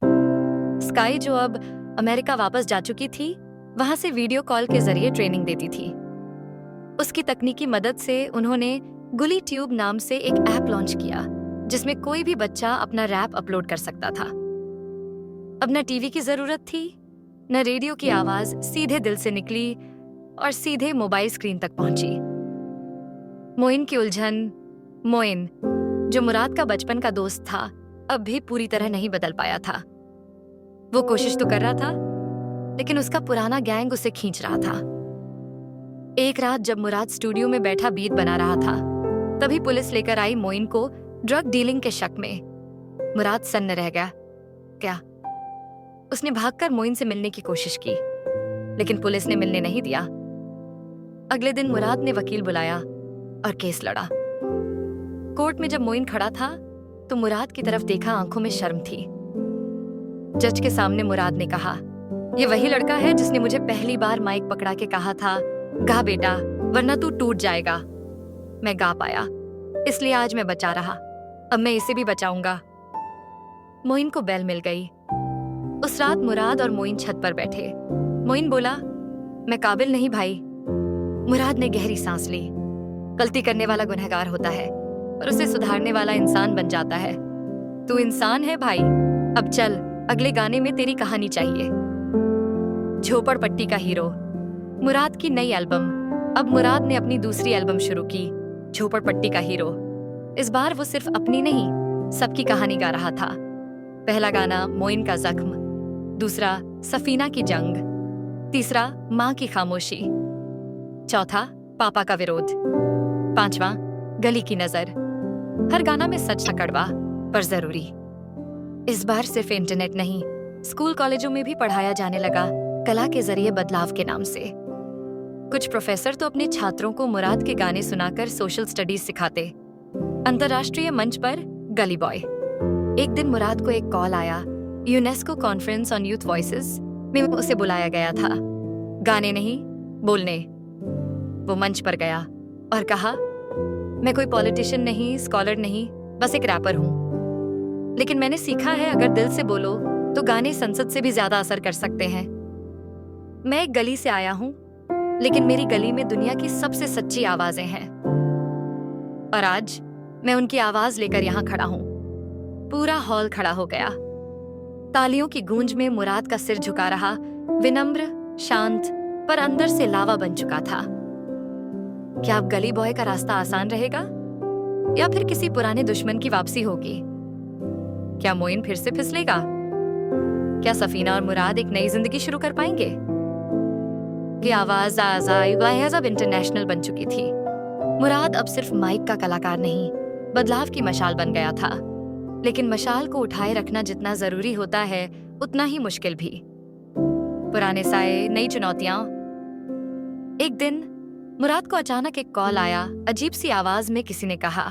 Speaker 1: स्काई, जो अब अमेरिका वापस जा चुकी थी, वहां से वीडियो कॉल के जरिए ट्रेनिंग देती थी। उसकी तकनीकी मदद से उन्होंने गुली ट्यूब नाम से एक ऐप लॉन्च किया, जिसमें कोई भी बच्चा अपना रैप अपलोड कर सकता था। अब न टीवी की जरूरत थी, न रेडियो की आवाज सीधे दिल से निकली और सीधे मोबाइल स्क्रीन तक पहुंची। मोइन की उलझन। मोइन, जो मुराद का बचपन का दोस्त था, अब भी पूरी तरह नहीं बदल पाया था। वो कोशिश तो कर रहा था, लेकिन उसका पुराना गैंग उसे खींच रहा था। एक रात जब मुराद स्टूडियो में बैठा बीट बना रहा था, तभी पुलिस लेकर आई मोइन को ड्रग डीलिंग के शक में। मुराद सन्न रह गया। क्या? उसने भागकर मोइन से मिलने की कोशिश की, लेकिन पुलिस ने मिलने नहीं दिया। अगले दिन मुराद ने वकील बुलाया और केस लड़ा। कोर्ट में जब मोइन खड़ा था, तो मुराद की तरफ देखा, आंखों में शर्म थी। जज के सामने मुराद ने कहा, ये वही लड़का है जिसने मुझे पहली बार माइक पकड़ा के कहा था, गा बेटा वरना तू टूट जाएगा। मैं गा पाया, इसलिए आज मैं बचा रहा, अब मैं इसे भी बचाऊंगा। मोइन को बेल मिल गई। उस रात मुराद और मोइन छत पर बैठे। मोइन बोला, मैं काबिल नहीं भाई। मुराद ने गहरी सांस ली। गलती करने वाला गुनहगार होता है, पर उसे सुधारने वाला इंसान बन जाता है। तू इंसान है भाई, अब चल, अगले गाने में तेरी कहानी चाहिए। झोपड़पट्टी का हीरो। मुराद की नई एल्बम। अब मुराद ने अपनी दूसरी एल्बम शुरू की, झोपड़पट्टी का हीरो। इस बार वो सिर्फ अपनी नहीं, सबकी कहानी गा रहा था। पहला गाना मोइन का जख्म, दूसरा सफीना की जंग, तीसरा माँ की खामोशी, चौथा पापा का विरोध, पांचवा गली की नजर। हर गाना में सच था, कड़वा पर जरूरी। इस बार सिर्फ इंटरनेट नहीं, स्कूल कॉलेजों में भी पढ़ाया जाने लगा, कला के जरिए बदलाव के नाम से। कुछ प्रोफेसर तो अपने छात्रों को मुराद के गाने सुनाकर सोशल स्टडीज सिखाते। अंतर्राष्ट्रीय मंच पर गली बॉय। एक दिन मुराद को एक कॉल आया। UNESCO conference on youth voices में उसे बुलाया गया था, गाने नहीं, बोलने। वो मंच पर गया और कहा, मैं कोई पॉलिटिशियन नहीं, स्कॉलर नहीं, बस एक रैपर हूं, लेकिन मैंने सीखा है अगर दिल से बोलो तो गाने संसद से भी ज्यादा असर कर सकते हैं। मैं एक गली से आया हूं, लेकिन मेरी गली में दुनिया की सबसे सच्ची आवाजें हैं, और आज मैं उनकी आवाज लेकर यहां खड़ा हूं। पूरा हॉल खड़ा हो गया। तालियों की गूंज में मुराद का सिर झुका रहा, विनम्र, शांत, पर अंदर से लावा बन चुका था। क्या अब गली बॉय का रास्ता आसान रहेगा, या फिर किसी पुराने दुश्मन की वापसी होगी? क्या मोइन फिर से फिसलेगा? क्या सफीना और मुराद एक नई जिंदगी शुरू कर पाएंगे? की आवाज अब इंटरनेशनल बन चुकी थी। मुराद अब सिर्फ माइक का कलाकार नहीं, बदलाव की मशाल बन गया था। लेकिन मशाल को उठाए रखना जितना जरूरी होता है, उतना ही मुश्किल भी। पुराने साए, नई चुनौतियां। एक दिन मुराद को अचानक एक कॉल आया। अजीब सी आवाज में किसी ने कहा,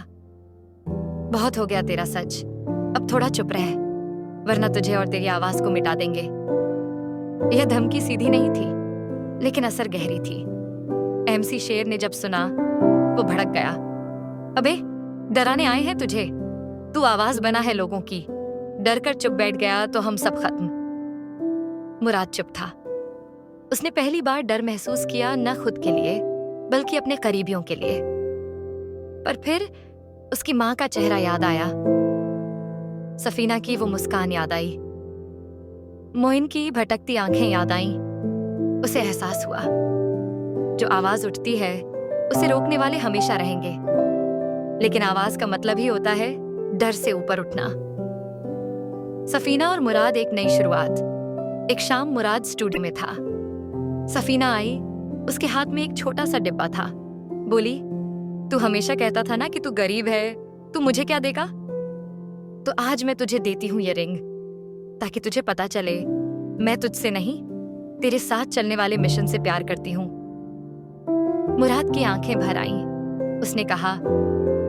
Speaker 1: बहुत हो गया तेरा सच, अब थोड़ा चुप रह, वरना तुझे और तेरी आवाज को मिटा देंगे। यह धमकी सीधी नहीं थी, लेकिन असर गहरी थी। एमसी शेर ने जब सुना, वो भड़क गया। अबे, डराने आए हैं तुझे? तू आवाज बना है लोगों की, डर कर चुप बैठ गया तो हम सब खत्म। मुराद चुप था। उसने पहली बार डर महसूस किया, न खुद के लिए बल्कि अपने करीबियों के लिए। पर फिर उसकी मां का चेहरा याद आया, सफीना की वो मुस्कान याद आई, मोइन की भटकती आंखें याद आईं। उसे एहसास हुआ, जो आवाज उठती है उसे रोकने वाले हमेशा रहेंगे, लेकिन आवाज का मतलब ही होता है डर से ऊपर उठना। सफीना और मुराद एक नई शुरुआत। एक शाम मुराद स्टूडियो में था। सफीना आई, उसके हाथ में एक छोटा सा डिब्बा था। बोली, तू हमेशा कहता था ना कि तू गरीब है, तू मुझे क्या देगा? तो आज मैं तुझे देती हूँ ये रिंग, ताकि तुझे पता चले मैं तुझसे नहीं, तेरे साथ चलने वाले मिशन से प्यार करती हूँ। मुराद की आंखें भर आईं। उसने कहा,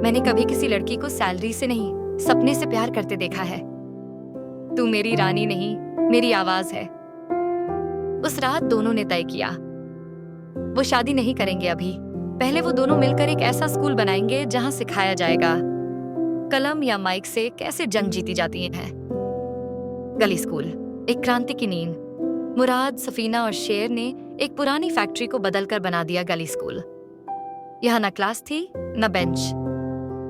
Speaker 1: मैंने कभी किसी लड़की को सैलरी से नहीं, सपने से प्यार करते देखा है। तू मेरी रानी नहीं, मेरी आवाज है। उस रात दोनों ने तय किया, वो शादी नहीं करेंगे अभी। पहले वो दोनों मिलकर एक ऐसा स्कूल बनाएंगे जहां सिखाया जाएगा कलम या माइक से कैसे जंग जीती जाती है। गली स्कूल, एक क्रांति की नींव। मुराद, सफीना और शेर ने एक पुरानी फैक्ट्री को बदलकर बना दिया गली स्कूल। यहाँ न क्लास थी, न बेंच।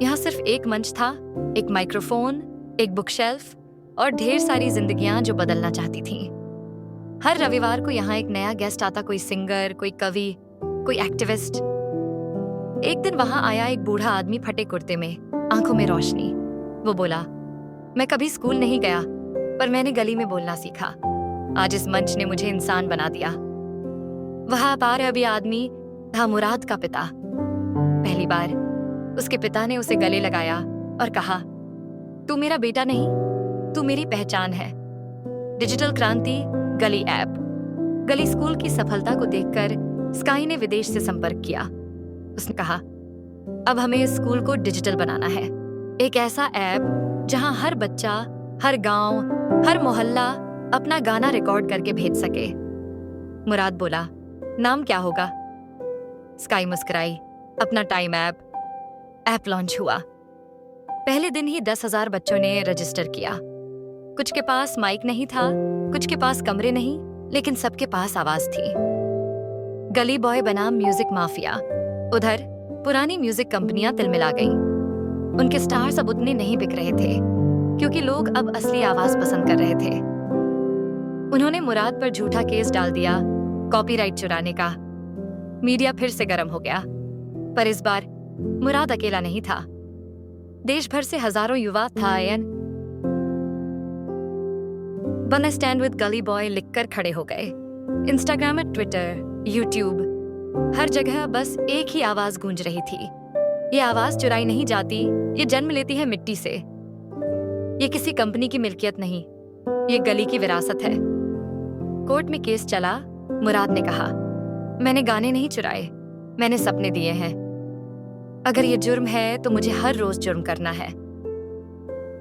Speaker 1: यहाँ सिर्फ एक मंच था, एक माइक्रोफोन, एक बुक शेल्फ और ढेर सारी जिंदगियां जो बदलना चाहती थीं। हर रविवार को यहाँ एक नया गेस्ट आता, कोई सिंगर, कोई कवि, कोई एक्टिविस्ट। एक दिन वहां आया एक बूढ़ा आदमी फटे कुर्ते में, आंखों में रोशनी। वो बोला, मैं कभी स्कूल नहीं गया, पर मैंने गली में बोलना सीखा। आज इस मंच ने मुझे इंसान बना दिया। वहां पार अभी आदमी था मुराद का पिता। पहली बार उसके पिता ने उसे गले लगाया और कहा, तू मेरा बेटा नहीं, तू मेरी पहचान है। डिजिटल क्रांति, गली ऐप। गली स्कूल की सफलता को देखकर स्काई ने विदेश से संपर्क किया। उसने कहा, अब हमें इस स्कूल को डिजिटल बनाना है। एक ऐसा ऐप जहां हर बच्चा, हर गांव, हर मोहल्ला अपना गाना रिकॉर्ड करके भेज सके। मुराद बोला, नाम क्या होगा? स्काई मुस्कुराई। अपना टाइम ऐप लॉन्च हुआ। पहले दिन ही 10,000 बच्चों ने रजिस्टर किया। कुछ के पास माइक नहीं था, कुछ के पास कमरे नहीं, लेकिन सबके पास आवाज थी। गली बॉय बना म्यूजिक माफिया। उधर पुरानी म्यूजिक कंपनियां तिलमिला गईं। उनके स्टार्स अब उतने नहीं बिक रहे थे, क्योंकि लोग अब असली आवाज पसंद कर रहे थे। उन्होंने मुराद पर झूठा केस डाल दिया, कॉपीराइट चुराने का। मीडिया फिर से गर्म हो गया, पर इस बार मुराद अकेला नहीं था। देश भर से हजारों युवा था वन स्टैंड विद गली बॉय लिखकर खड़े हो गए। इंस्टाग्राम और ट्विटर, यूट्यूब, हर जगह बस एक ही आवाज गूंज रही थी। ये आवाज चुराई नहीं जाती, ये जन्म लेती है मिट्टी से। ये किसी कंपनी की मिल्कियत नहीं, ये गली की विरासत है। कोर्ट में केस चला। मुराद ने कहा, मैंने गाने नहीं चुराए, मैंने सपने दिए हैं। अगर ये जुर्म है तो मुझे हर रोज जुर्म करना है।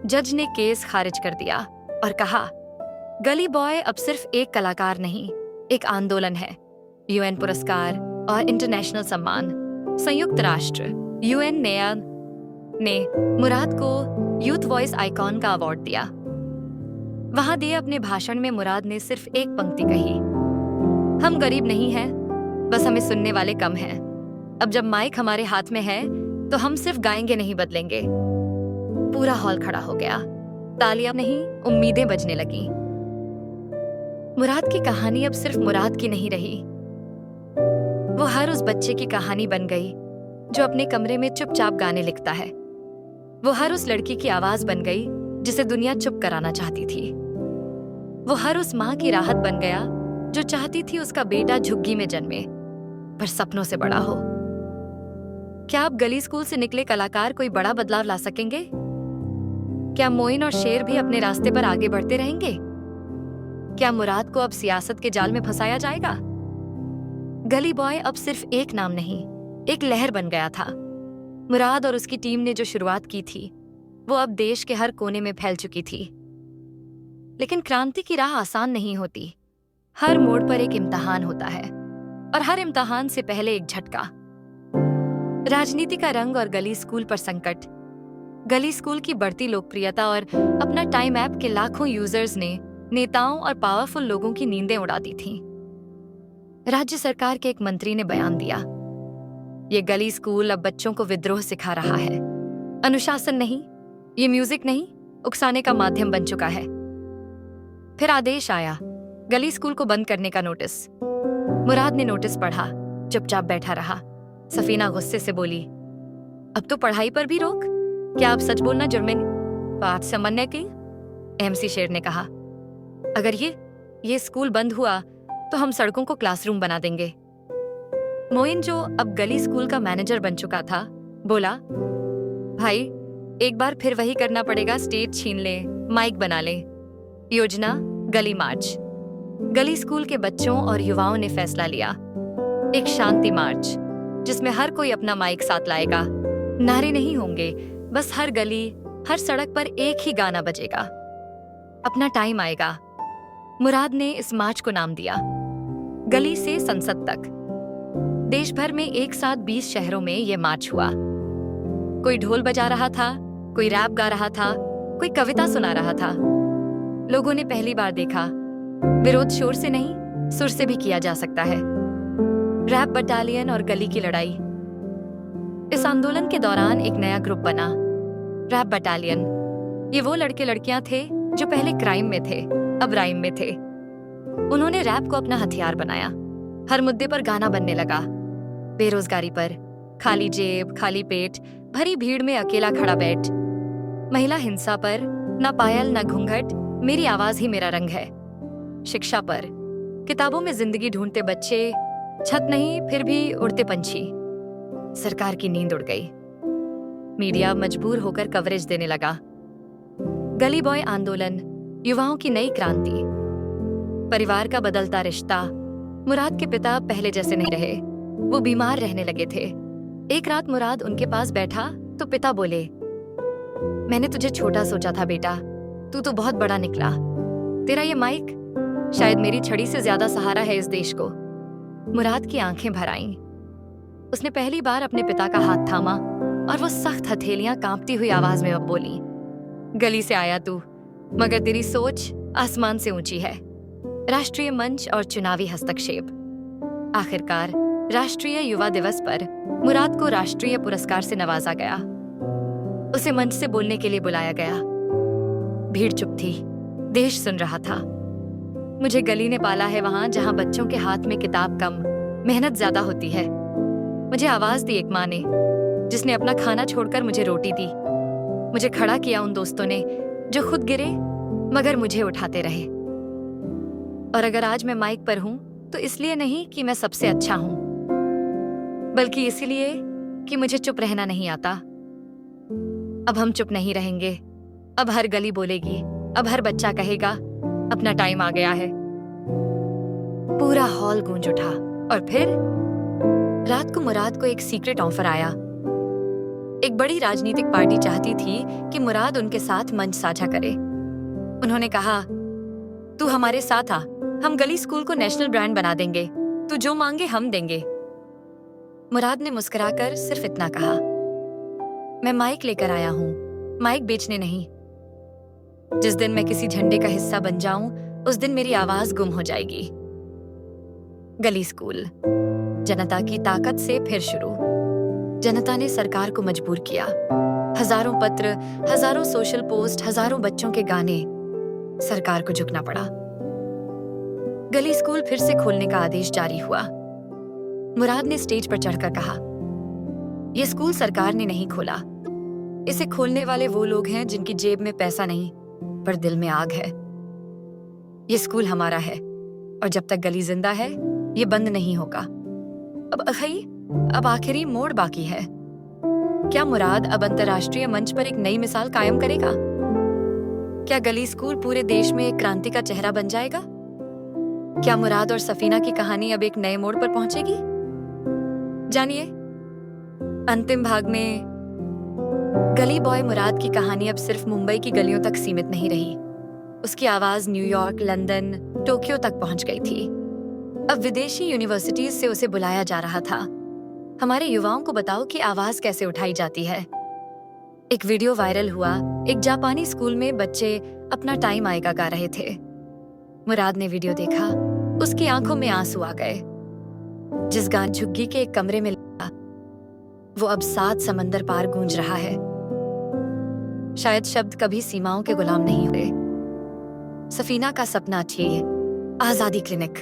Speaker 1: जज ने केस खारिज कर दिया और कहा, गली बॉय अब सिर्फ एक कलाकार नहीं, एक आंदोलन है। यूएन पुरस्कार और इंटरनेशनल सम्मान। संयुक्त राष्ट्र यूएन ने मुराद को यूथ वॉइस आइकॉन का अवार्ड दिया। वहां दिए अपने भाषण में मुराद ने सिर्फ एक पंक्ति कही, हम गरीब नहीं हैं, बस हमें सुनने वाले कम हैं। अब जब माइक हमारे हाथ में है तो हम सिर्फ गाएंगे नहीं, बदलेंगे। पूरा हॉल खड़ा हो गया, तालियां नहीं, उम्मीदें बजने लगी। मुराद की कहानी अब सिर्फ मुराद की नहीं रही, वो हर उस बच्चे की कहानी बन गई जो अपने कमरे में चुपचाप गाने लिखता है। वो हर उस लड़की की आवाज बन गई जिसे दुनिया चुप कराना चाहती थी। वो हर उस माँ की राहत बन गया जो चाहती थी उसका बेटा झुग्गी में जन्मे, पर सपनों से बड़ा हो। क्या अब गली स्कूल से निकले कलाकार कोई बड़ा बदलाव ला सकेंगे? क्या मोइन और शेर भी अपने रास्ते पर आगे बढ़ते रहेंगे? क्या मुराद को अब सियासत के जाल में फंसाया जाएगा? गली बॉय अब सिर्फ एक नाम नहीं, एक लहर बन गया था। मुराद और उसकी टीम ने जो शुरुआत की थी, वो अब देश के हर कोने में फैल चुकी थी। लेकिन क्रांति की राह आसान नहीं होती। हर मोड़ पर एक इम्तिहान होता है, और हर इम्तिहान से पहले एक झटका। राजनीति का रंग और गली स्कूल पर संकट। गली स्कूल की बढ़ती लोकप्रियता और अपना टाइम ऐप के लाखों यूजर्स ने नेताओं और पावरफुल लोगों की नींदें उड़ा दी थीं। राज्य सरकार के एक मंत्री ने बयान दिया, ये गली स्कूल अब बच्चों को विद्रोह सिखा रहा है। अनुशासन नहीं, ये म्यूजिक नहीं, उकसाने का माध्यम बन चुका है। फिर आदेश आया, गली स्कूल को बंद करने का नोटिस। मुराद ने नोटिस पढ़ा, चुपचाप बैठा रहा। सफीना गुस्से से बोली, अब तो पढ़ाई पर भी रोक? क्या अब सच बोलना जुर्म नहीं? बात समझने की? एमसी शेर ने कहा, अगर ये स्कूल बंद हुआ तो हम सड़कों को क्लासरूम बना देंगे। मोइन, जो अब गली स्कूल का मैनेजर बन चुका था, बोला, भाई एक बार फिर वही करना पड़ेगा, स्टेज छीन ले, माइक बना ले। योजना गली मार्च। गली स्कूल के बच्चों और युवाओं ने फैसला लिया, एक शांति मार्च जिसमें हर कोई अपना माइक साथ लाएगा। नारे नहीं होंगे, बस हर गली, हर सड़क पर एक ही गाना बजेगा। अपना टाइम आएगा। मुराद ने इस मार्च को नाम दिया, गली से संसद तक। देश भर में एक साथ 20 शहरों में यह मार्च हुआ। कोई ढोल बजा रहा था, कोई रैप गा रहा था, कोई कविता सुना रहा था। लोगों ने पहली बार देखा, विरोध शोर से नहीं, सुर से भी किया जा सकता है। रैप बटालियन और गली की लड़ाई। इस आंदोलन के दौरान एक नया ग्रुप बना, रैप बटालियन। ये वो लड़के लड़कियां थे जो पहले क्राइम में थे, अब राइम में थे। उन्होंने रैप को अपना हथियार बनाया। हर मुद्दे पर गाना बनने लगा। बेरोजगारी पर, खाली जेब, खाली पेट, भरी भीड़ में अकेला खड़ा बैठ। महिला हिंसा पर, ना पायल ना घूंघट, मेरी आवाज ही मेरा रंग है। शिक्षा पर, किताबों में जिंदगी ढूंढते बच्चे, छत नहीं फिर भी उड़ते पंछी। सरकार की नींद उड़ गई। मीडिया मजबूर होकर कवरेज देने लगा। गली बॉय आंदोलन, युवाओं की नई क्रांति। परिवार का बदलता रिश्ता। मुराद के पिता पहले जैसे नहीं रहे, वो बीमार रहने लगे थे। एक रात मुराद उनके पास बैठा तो पिता बोले, मैंने तुझे छोटा सोचा था बेटा, तू तो बहुत बड़ा निकला। तेरा ये माइक शायद मेरी छड़ी से ज्यादा सहारा है इस देश को। मुराद की आंखें भर आईं। उसने पहली बार अपने पिता का हाथ थामा और वो सख्त हथेलियां कांपती हुई आवाज में अब बोली, गली से आया तू, मगर तेरी सोच आसमान से ऊंची है। राष्ट्रीय मंच और चुनावी हस्तक्षेप। आखिरकार राष्ट्रीय युवा दिवस पर मुराद को राष्ट्रीय पुरस्कार से नवाजा गया। उसे मंच से बोलने के लिए बुलाया गया। भीड़ चुप थी, देश सुन रहा था। मुझे गली ने पाला है वहां जहां बच्चों के हाथ में किताब कम, मेहनत ज्यादा होती है। मुझे आवाज दी एक माँ ने, जिसने अपना खाना छोड़कर मुझे रोटी दी। मुझे खड़ा किया उन दोस्तों ने जो खुद गिरे मगर मुझे उठाते रहे। और अगर आज मैं माइक पर हूं तो इसलिए नहीं कि मैं सबसे अच्छा हूं, बल्कि इसलिए कि मुझे चुप रहना नहीं आता। अब हम चुप नहीं रहेंगे। अब हर गली बोलेगी, अब हर बच्चा कहेगा, अपना टाइम आ गया है। पूरा हॉल गूंज उठा। और फिर रात को मुराद को एक सीक्रेट ऑफर आया। एक बड़ी राजनीतिक पार्टी चाहती थी कि मुराद उनके साथ मंच साझा करे। उन्होंने कहा, तू हमारे साथ आ, हम गली स्कूल को नेशनल ब्रांड बना देंगे, तू जो मांगे हम देंगे। मुराद ने मुस्कुराकर सिर्फ इतना कहा, मैं माइक लेकर आया हूं, माइक बेचने नहीं। जिस दिन मैं किसी झंडे का हिस्सा बन जाऊं, उस दिन मेरी आवाज गुम हो जाएगी। गली स्कूल जनता की ताकत से फिर शुरू। जनता ने सरकार को मजबूर किया। हजारों पत्र, हजारों सोशल पोस्ट, हजारों बच्चों के गाने। सरकार को झुकना पड़ा। गली स्कूल फिर से खोलने का आदेश जारी हुआ। मुराद ने स्टेज पर चढ़कर कहा, यह स्कूल सरकार ने नहीं खोला, इसे खोलने वाले वो लोग हैं जिनकी जेब में पैसा नहीं, पर दिल में आग है। ये स्कूल हमारा है और जब तक गली जिंदा है ये बंद नहीं होगा। अब आखिरी मोड़ बाकी है। क्या मुराद अब अंतर्राष्ट्रीय मंच पर एक नई मिसाल कायम करेगा? क्या गली स्कूल पूरे देश में एक क्रांति का चेहरा बन जाएगा? क्या मुराद और सफीना की कहानी अब एक नए मोड़ पर पहुंचेगी? जानिए अंतिम भाग में गली बॉय मुराद की कहानी अब सिर्फ मुंबई की गलियों तक सीमित नहीं रही। उसकी आवाज न्यूयॉर्क, लंदन, टोक्यो तक पहुंच गई थी। अब विदेशी यूनिवर्सिटीज से उसे बुलाया जा रहा था। हमारे युवाओं को बताओ कि आवाज कैसे उठाई जाती है। एक वीडियो वायरल हुआ। एक जापानी स्कूल में बच्चे अपना टाइम आएगा गा रहे थे। मुराद ने वीडियो देखा, उसकी आंखों में आंसू आ गए। जिस गान झुग्गी के एक कमरे में लगा, वो अब 7 समंदर पार गूंज रहा है। शायद शब्द कभी सीमाओं के गुलाम नहीं हुए। सफीना का सपना थी आजादी क्लिनिक।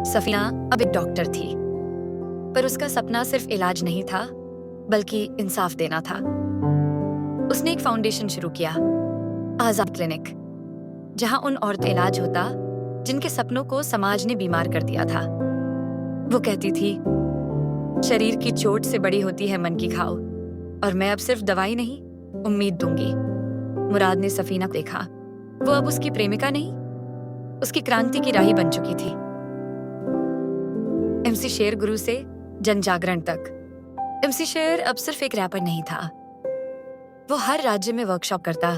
Speaker 1: सफीना अब एक डॉक्टर थी, पर उसका सपना सिर्फ इलाज नहीं था, बल्कि इंसाफ देना था। उसने एक फाउंडेशन शुरू किया, आजाद क्लिनिक, जहां उन औरतें इलाज होता जिनके सपनों को समाज ने बीमार कर दिया था। वो कहती थी, शरीर की चोट से बड़ी होती है मन की घाव, और मैं अब सिर्फ दवाई नहीं, उम्मीद दूंगी। मुराद ने सफीना को देखा। वो अब उसकी प्रेमिका नहीं, उसकी क्रांति की राही बन चुकी थी। MC शेर गुरु से जन जागरण तक, MC शेर अब सिर्फ एक रैपर नहीं था। वो हर राज्य में वर्कशॉप करता,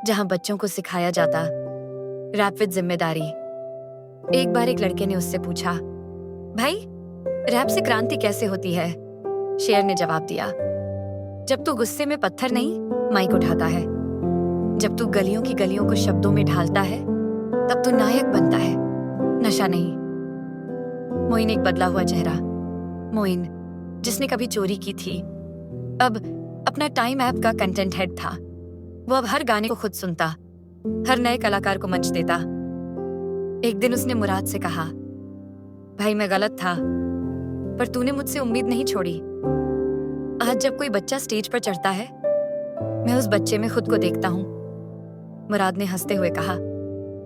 Speaker 1: जहां बच्चों को सिखाया जाता रैप विद जिम्मेदारी। एक बार एक लड़के ने उससे पूछा, भाई रैप से क्रांति कैसे होती है? शेर ने जवाब दिया, जब तू गुस्से में पत्थर नहीं माइक उठाता है, जब तू गलियों की गलियों को शब्दों में ढालता है, तब तू नायक बनता है, नशा नहीं। मोइन एक बदला हुआ चेहरा, मोइन जिसने कभी चोरी की थी, अब अपना टाइम ऐप का कंटेंट हेड था। वो अब हर गाने को खुद सुनता, हर नए कलाकार को मंच देता। एक दिन उसने मुराद से कहा, भाई मैं गलत था, पर तूने मुझसे उम्मीद नहीं छोड़ी। आज जब कोई बच्चा स्टेज पर चढ़ता है, मैं उस बच्चे में खुद को देखता हूँ। मुराद ने हंसते हुए कहा,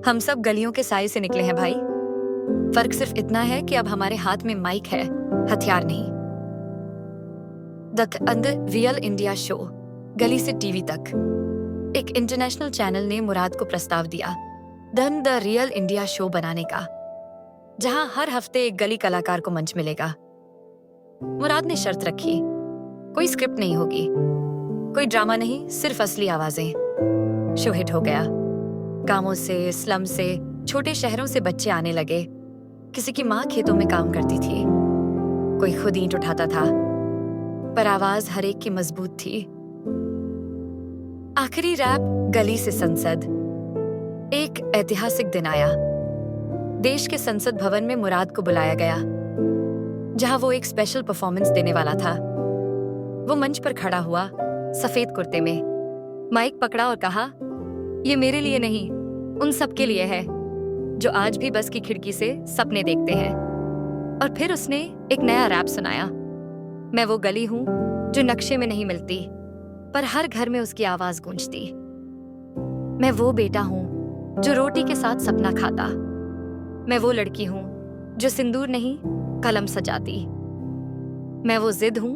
Speaker 1: हम सब गलियों के साए से निकले हैं भाई। फर्क सिर्फ इतना है कि अब हमारे हाथ में माइक है, हथियार नहीं। द रियल इंडिया शो, गली से टीवी तक। एक इंटरनेशनल चैनल ने मुराद को प्रस्ताव दिया द रियल इंडिया शो बनाने का, जहां हर हफ्ते एक गली कलाकार को मंच मिलेगा। मुराद ने शर्त रखी, कोई स्क्रिप्ट नहीं होगी, कोई ड्रामा नहीं, सिर्फ असली आवाजें। शो हिट हो गया। गांवों से, स्लम से, छोटे शहरों से बच्चे आने लगे। किसी की माँ खेतों में काम करती थी, कोई खुद ईंट उठाता था, पर आवाज हर एक की मजबूत थी। आखिरी रैप गली से संसद। एक ऐतिहासिक दिन आया। देश के संसद भवन में मुराद को बुलाया गया, जहां वो एक स्पेशल परफॉर्मेंस देने वाला था। वो मंच पर खड़ा हुआ, सफेद कुर्ते में, माइक पकड़ा और कहा, ये मेरे लिए नहीं, उन सबके लिए है जो आज भी बस की खिड़की से सपने देखते हैं। और फिर उसने एक नया रैप सुनाया, मैं वो गली हूं जो नक्शे में नहीं मिलती, पर हर घर में उसकी आवाज गूंजती। मैं वो बेटा हूं जो रोटी के साथ सपना खाता। मैं वो लड़की हूं जो सिंदूर नहीं कलम सजाती। मैं वो जिद हूं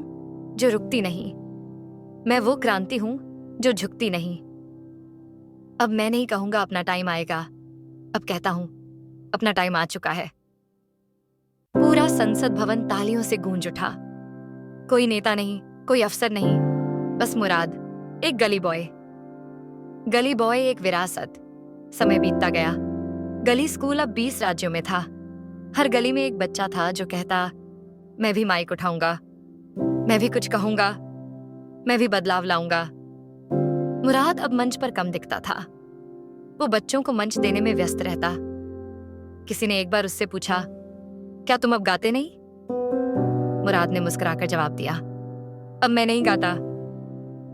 Speaker 1: जो रुकती नहीं। मैं वो क्रांति हूं जो झुकती नहीं। अब मैं नहीं कहूंगा अपना टाइम आएगा, अब कहता हूं अपना टाइम आ चुका है। पूरा संसद भवन तालियों से गूंज उठा। कोई नेता नहीं, कोई अफसर नहीं, बस मुराद, एक गली बॉय। गली बॉय एक विरासत। समय बीतता गया। गली स्कूल अब 20 राज्यों में था। हर गली में एक बच्चा था जो कहता, मैं भी माइक उठाऊंगा, मैं भी कुछ कहूंगा, मैं भी बदलाव लाऊंगा। मुराद अब मंच पर कम दिखता था। वो बच्चों को मंच देने में व्यस्त रहता। किसी ने एक बार उससे पूछा, क्या तुम अब गाते नहीं? मुराद ने मुस्कुराकर जवाब दिया, अब मैं नहीं गाता,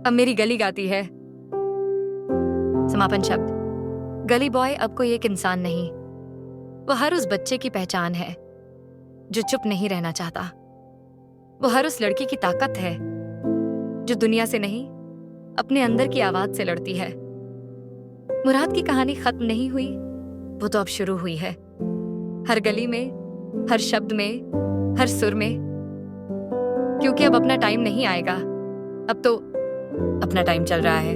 Speaker 1: अब मेरी गली गाती है। समापन शब्द। गली बॉय अब कोई एक इंसान नहीं, वो हर उस बच्चे की पहचान है जो चुप नहीं रहना चाहता। वो हर उस लड़की की ताकत है जो दुनिया से नहीं, अपने अंदर की आवाज से लड़ती है। मुराद की कहानी खत्म नहीं हुई, वो तो अब शुरू हुई है। हर गली में, हर शब्द में, हर सुर में। क्योंकि अब अपना टाइम नहीं आएगा, अब तो अपना टाइम चल रहा है।